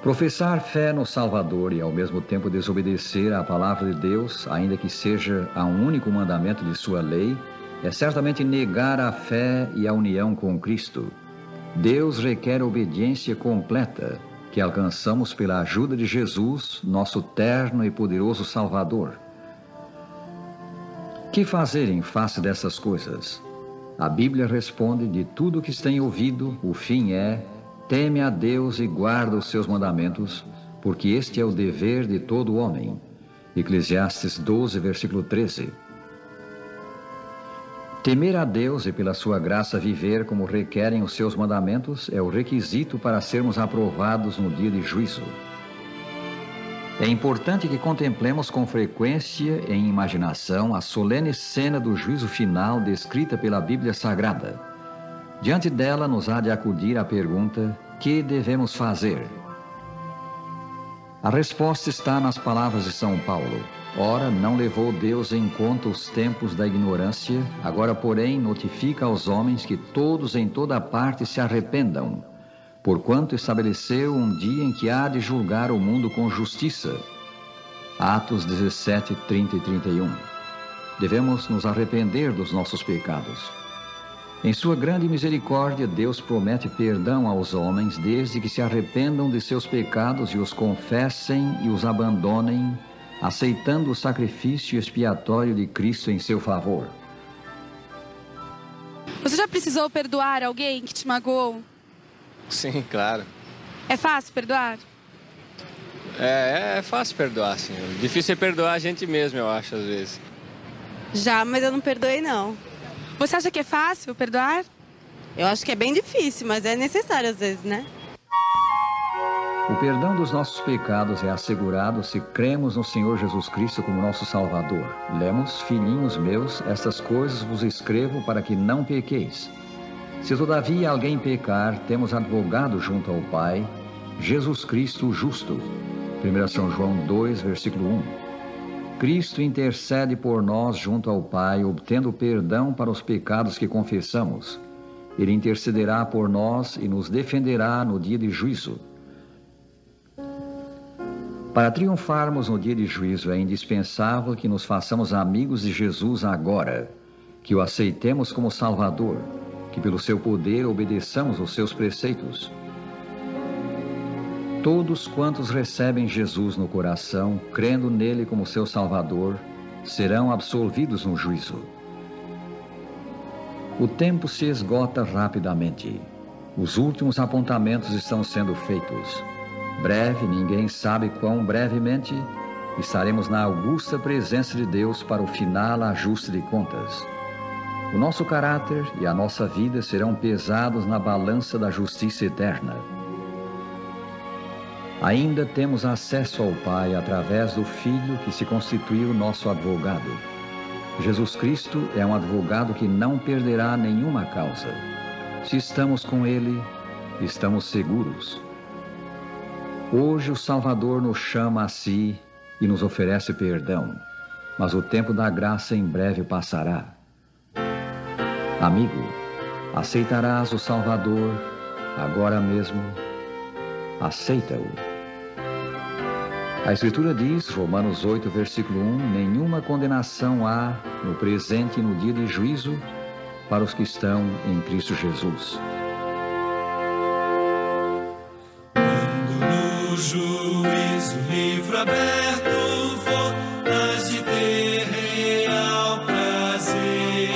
Professar fé no Salvador e ao mesmo tempo desobedecer à palavra de Deus, ainda que seja a um único mandamento de sua lei, é certamente negar a fé e a união com Cristo. Deus requer obediência completa, que alcançamos pela ajuda de Jesus, nosso terno e poderoso Salvador. Que fazer em face dessas coisas? A Bíblia responde: de tudo que se tem ouvido, o fim é: teme a Deus e guarda os seus mandamentos, porque este é o dever de todo homem. Eclesiastes 12, versículo 13. Temer a Deus e pela sua graça viver como requerem os seus mandamentos é o requisito para sermos aprovados no dia de juízo. É importante que contemplemos com frequência em imaginação a solene cena do juízo final descrita pela Bíblia Sagrada. Diante dela nos há de acudir a pergunta: que devemos fazer? A resposta está nas palavras de São Paulo. Ora, não levou Deus em conta os tempos da ignorância, agora, porém, notifica aos homens que todos em toda parte se arrependam, porquanto estabeleceu um dia em que há de julgar o mundo com justiça. Atos 17, 30 e 31. Devemos nos arrepender dos nossos pecados. Em sua grande misericórdia, Deus promete perdão aos homens desde que se arrependam de seus pecados e os confessem e os abandonem, aceitando o sacrifício expiatório de Cristo em seu favor. Você já precisou perdoar alguém que te magoou? Sim, claro. É fácil perdoar? É fácil perdoar, sim. O difícil é perdoar a gente mesmo, eu acho, às vezes. Já, mas eu não perdoei, não. Você acha que é fácil perdoar? Eu acho que é bem difícil, mas é necessário às vezes, né? O perdão dos nossos pecados é assegurado se cremos no Senhor Jesus Cristo como nosso Salvador. Lemos: filhinhos meus, estas coisas vos escrevo para que não pequeis. Se todavia alguém pecar, temos advogado junto ao Pai, Jesus Cristo justo. 1 São João 2, versículo 1. Cristo intercede por nós junto ao Pai, obtendo perdão para os pecados que confessamos. Ele intercederá por nós e nos defenderá no dia de juízo. Para triunfarmos no dia de juízo, é indispensável que nos façamos amigos de Jesus agora, que o aceitemos como Salvador, que pelo seu poder obedeçamos os seus preceitos. Todos quantos recebem Jesus no coração, crendo nele como seu Salvador, serão absolvidos no juízo. O tempo se esgota rapidamente. Os últimos apontamentos estão sendo feitos. Breve, ninguém sabe quão brevemente, estaremos na augusta presença de Deus para o final ajuste de contas. O nosso caráter e a nossa vida serão pesados na balança da justiça eterna. Ainda temos acesso ao Pai através do Filho que se constituiu nosso advogado. Jesus Cristo é um advogado que não perderá nenhuma causa. Se estamos com Ele, estamos seguros. Hoje o Salvador nos chama a si e nos oferece perdão, mas o tempo da graça em breve passará. Amigo, aceitarás o Salvador agora mesmo? Aceita-o. A Escritura diz, Romanos 8, versículo 1, nenhuma condenação há no presente e no dia de juízo para os que estão em Cristo Jesus. No juízo, livro aberto, for, hás de ter real prazer.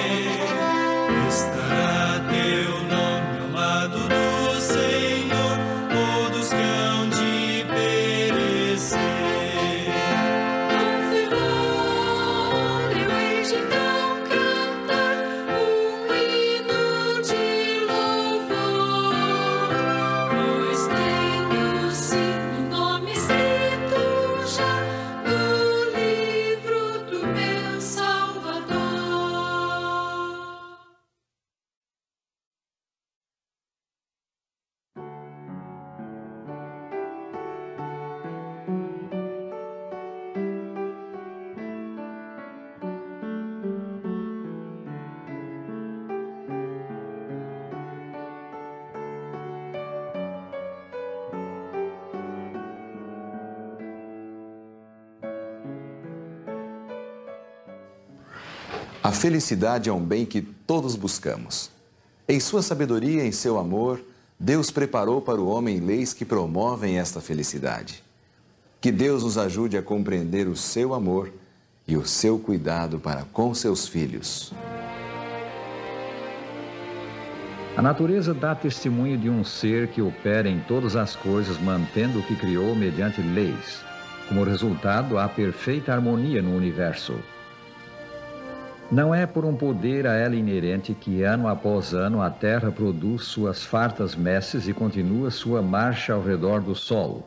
Estará teu nome ao lado do Senhor, ou dos que hão de perecer. Com fervor eu hei de então cantar um hino de louvor, pois tenho sim o nome escrito já no livro do meu Salvador. A felicidade é um bem que todos buscamos. Em sua sabedoria e em seu amor, Deus preparou para o homem leis que promovem esta felicidade. Que Deus nos ajude a compreender o seu amor e o seu cuidado para com seus filhos. A natureza dá testemunho de um ser que opera em todas as coisas, mantendo o que criou mediante leis. Como resultado, há perfeita harmonia no universo. Não é por um poder a ela inerente que ano após ano a terra produz suas fartas messes e continua sua marcha ao redor do sol.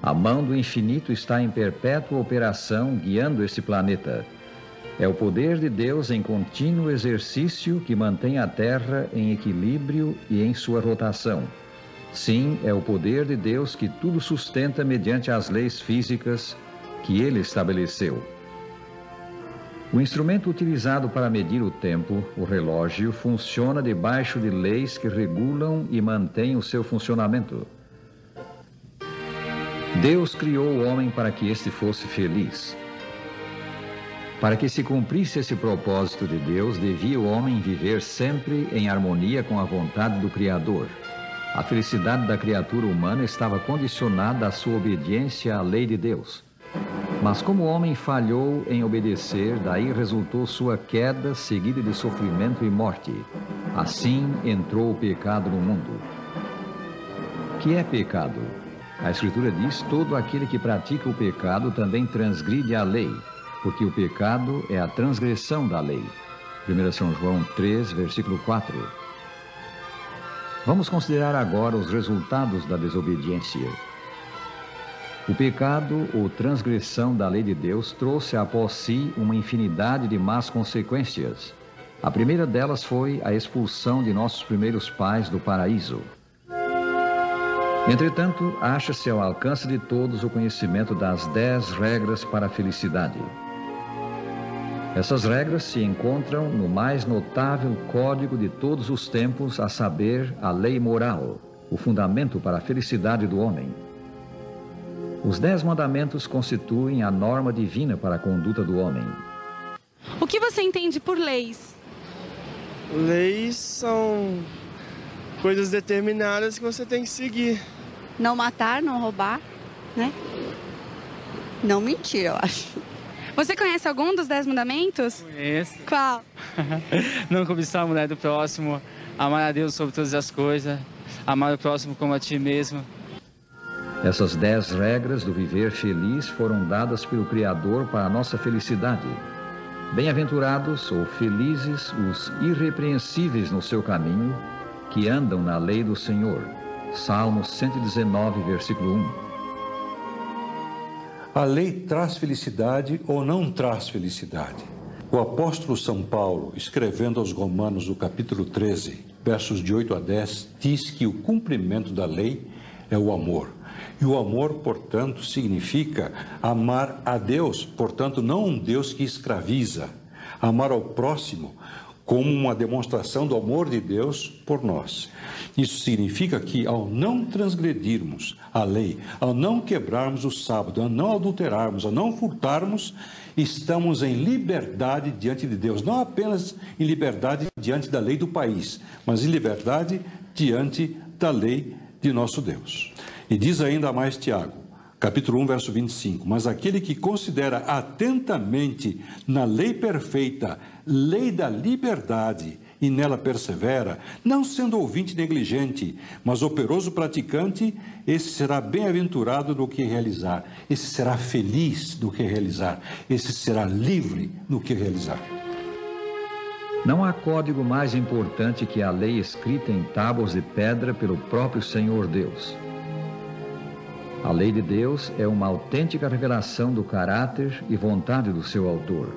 A mão do infinito está em perpétua operação guiando esse planeta. É o poder de Deus em contínuo exercício que mantém a terra em equilíbrio e em sua rotação. Sim, é o poder de Deus que tudo sustenta mediante as leis físicas que ele estabeleceu. O instrumento utilizado para medir o tempo, o relógio, funciona debaixo de leis que regulam e mantêm o seu funcionamento. Deus criou o homem para que este fosse feliz. Para que se cumprisse esse propósito de Deus, devia o homem viver sempre em harmonia com a vontade do Criador. A felicidade da criatura humana estava condicionada à sua obediência à lei de Deus. Mas como o homem falhou em obedecer, daí resultou sua queda seguida de sofrimento e morte. Assim entrou o pecado no mundo. Que é pecado? A Escritura diz: todo aquele que pratica o pecado também transgride a lei, porque o pecado é a transgressão da lei. 1 São João 3, versículo 4. Vamos considerar agora os resultados da desobediência. O pecado ou transgressão da lei de Deus trouxe após si uma infinidade de más consequências. A primeira delas foi a expulsão de nossos primeiros pais do paraíso. Entretanto, acha-se ao alcance de todos o conhecimento das 10 regras para a felicidade. Essas regras se encontram no mais notável código de todos os tempos, a saber, a lei moral, o fundamento para a felicidade do homem. Os 10 mandamentos constituem a norma divina para a conduta do homem. O que você entende por leis? Leis são coisas determinadas que você tem que seguir. Não matar, não roubar, né? Não mentir, eu acho. Você conhece algum dos 10 mandamentos? Conheço. Qual? Não cobiçar a mulher do próximo, amar a Deus sobre todas as coisas, amar o próximo como a ti mesmo. Essas 10 regras do viver feliz foram dadas pelo Criador para a nossa felicidade. Bem-aventurados ou felizes os irrepreensíveis no seu caminho, que andam na lei do Senhor. Salmo 119, versículo 1. A lei traz felicidade ou não traz felicidade? O apóstolo São Paulo, escrevendo aos Romanos, no capítulo 13, versos de 8 a 10, diz que o cumprimento da lei é o amor. E o amor, portanto, significa amar a Deus, portanto, não um Deus que escraviza. Amar ao próximo como uma demonstração do amor de Deus por nós. Isso significa que, ao não transgredirmos a lei, ao não quebrarmos o sábado, ao não adulterarmos, ao não furtarmos, estamos em liberdade diante de Deus. Não apenas em liberdade diante da lei do país, mas em liberdade diante da lei de nosso Deus. E diz ainda mais Tiago, capítulo 1, verso 25, mas aquele que considera atentamente na lei perfeita, lei da liberdade, e nela persevera, não sendo ouvinte negligente, mas operoso praticante, esse será bem-aventurado no que realizar, esse será feliz no que realizar, esse será livre no que realizar. Não há código mais importante que a lei escrita em tábuas de pedra pelo próprio Senhor Deus. A lei de Deus é uma autêntica revelação do caráter e vontade do seu autor.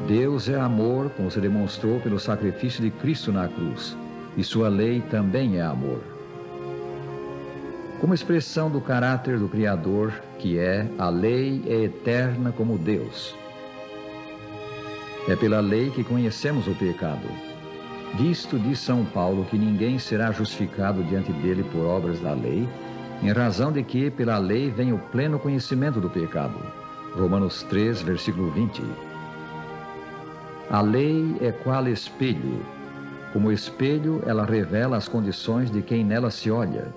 Deus é amor, como se demonstrou pelo sacrifício de Cristo na cruz, e sua lei também é amor. Como expressão do caráter do Criador, que é, a lei é eterna como Deus. É pela lei que conhecemos o pecado. Disto diz São Paulo que ninguém será justificado diante dele por obras da lei, em razão de que pela lei vem o pleno conhecimento do pecado. Romanos 3, versículo 20. A lei é qual espelho. Como espelho, ela revela as condições de quem nela se olha.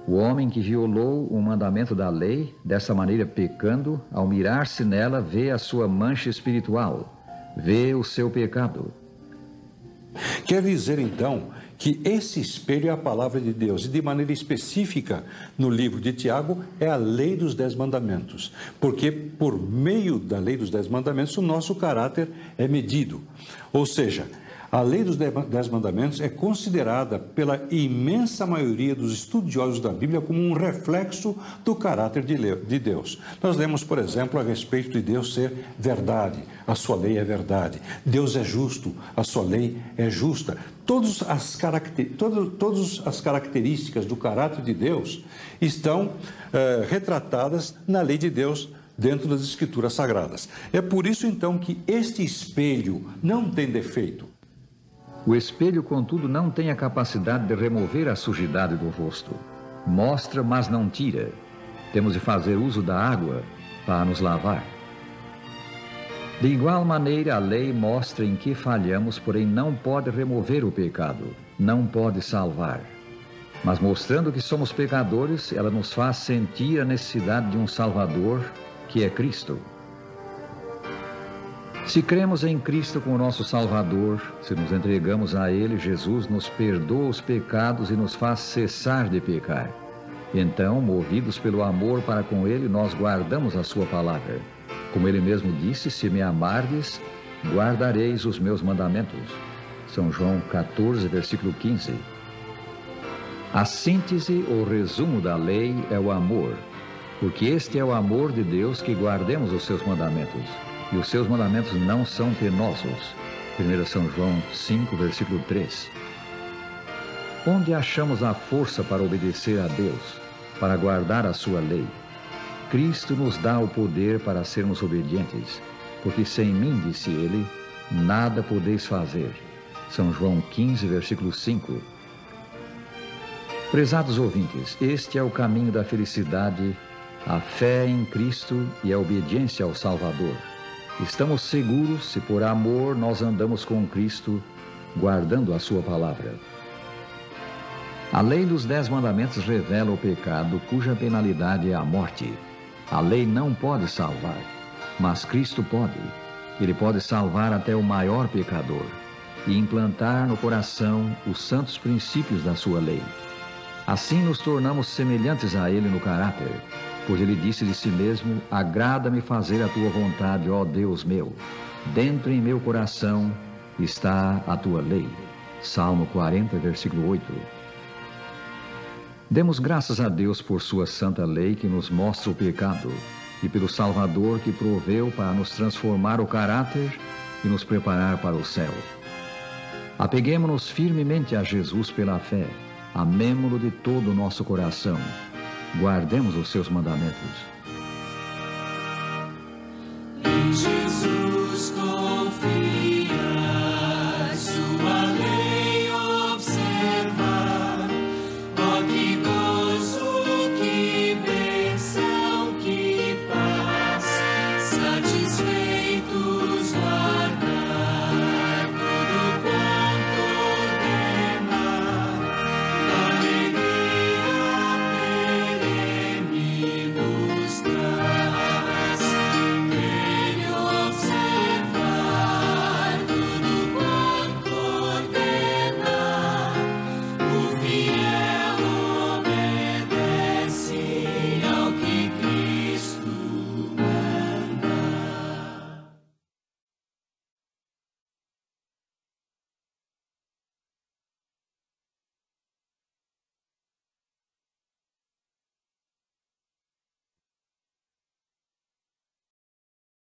O homem que violou um mandamento da lei, dessa maneira pecando, ao mirar-se nela, vê a sua mancha espiritual, vê o seu pecado. Quer dizer, então, que esse espelho é a palavra de Deus, e de maneira específica no livro de Tiago é a lei dos 10 mandamentos, porque por meio da lei dos 10 mandamentos o nosso caráter é medido. Ou seja, a lei dos 10 mandamentos é considerada pela imensa maioria dos estudiosos da Bíblia como um reflexo do caráter de Deus. Nós lemos, por exemplo, a respeito de Deus ser verdade, a sua lei é verdade. Deus é justo, a sua lei é justa. Todas as características do caráter de Deus estão retratadas na lei de Deus dentro das Escrituras Sagradas. É por isso, então, que este espelho não tem defeito. O espelho, contudo, não tem a capacidade de remover a sujidade do rosto. Mostra, mas não tira. Temos de fazer uso da água para nos lavar. De igual maneira, a lei mostra em que falhamos, porém não pode remover o pecado, não pode salvar. Mas mostrando que somos pecadores, ela nos faz sentir a necessidade de um Salvador, que é Cristo. Se cremos em Cristo como nosso Salvador, se nos entregamos a Ele, Jesus nos perdoa os pecados e nos faz cessar de pecar. Então, movidos pelo amor para com Ele, nós guardamos a sua palavra. Como Ele mesmo disse, se me amardes, guardareis os meus mandamentos. São João 14, versículo 15. A síntese ou resumo da lei é o amor, porque este é o amor de Deus, que guardemos os seus mandamentos. E os seus mandamentos não são penosos. 1 São João 5, versículo 3. Onde achamos a força para obedecer a Deus, para guardar a sua lei? Cristo nos dá o poder para sermos obedientes, porque sem mim, disse ele, nada podeis fazer. São João 15, versículo 5. Prezados ouvintes, este é o caminho da felicidade, a fé em Cristo e a obediência ao Salvador. Estamos seguros se por amor nós andamos com Cristo, guardando a sua palavra. A lei dos 10 mandamentos revela o pecado, cuja penalidade é a morte. A lei não pode salvar, mas Cristo pode. Ele pode salvar até o maior pecador e implantar no coração os santos princípios da sua lei. Assim nos tornamos semelhantes a Ele no caráter, pois Ele disse de si mesmo, agrada-me fazer a tua vontade, ó Deus meu. Dentro em meu coração está a tua lei. Salmo 40, versículo 8. Demos graças a Deus por sua santa lei que nos mostra o pecado e pelo Salvador que proveu para nos transformar o caráter e nos preparar para o céu. Apeguemo-nos firmemente a Jesus pela fé, amemo-lo de todo o nosso coração. Guardemos os seus mandamentos.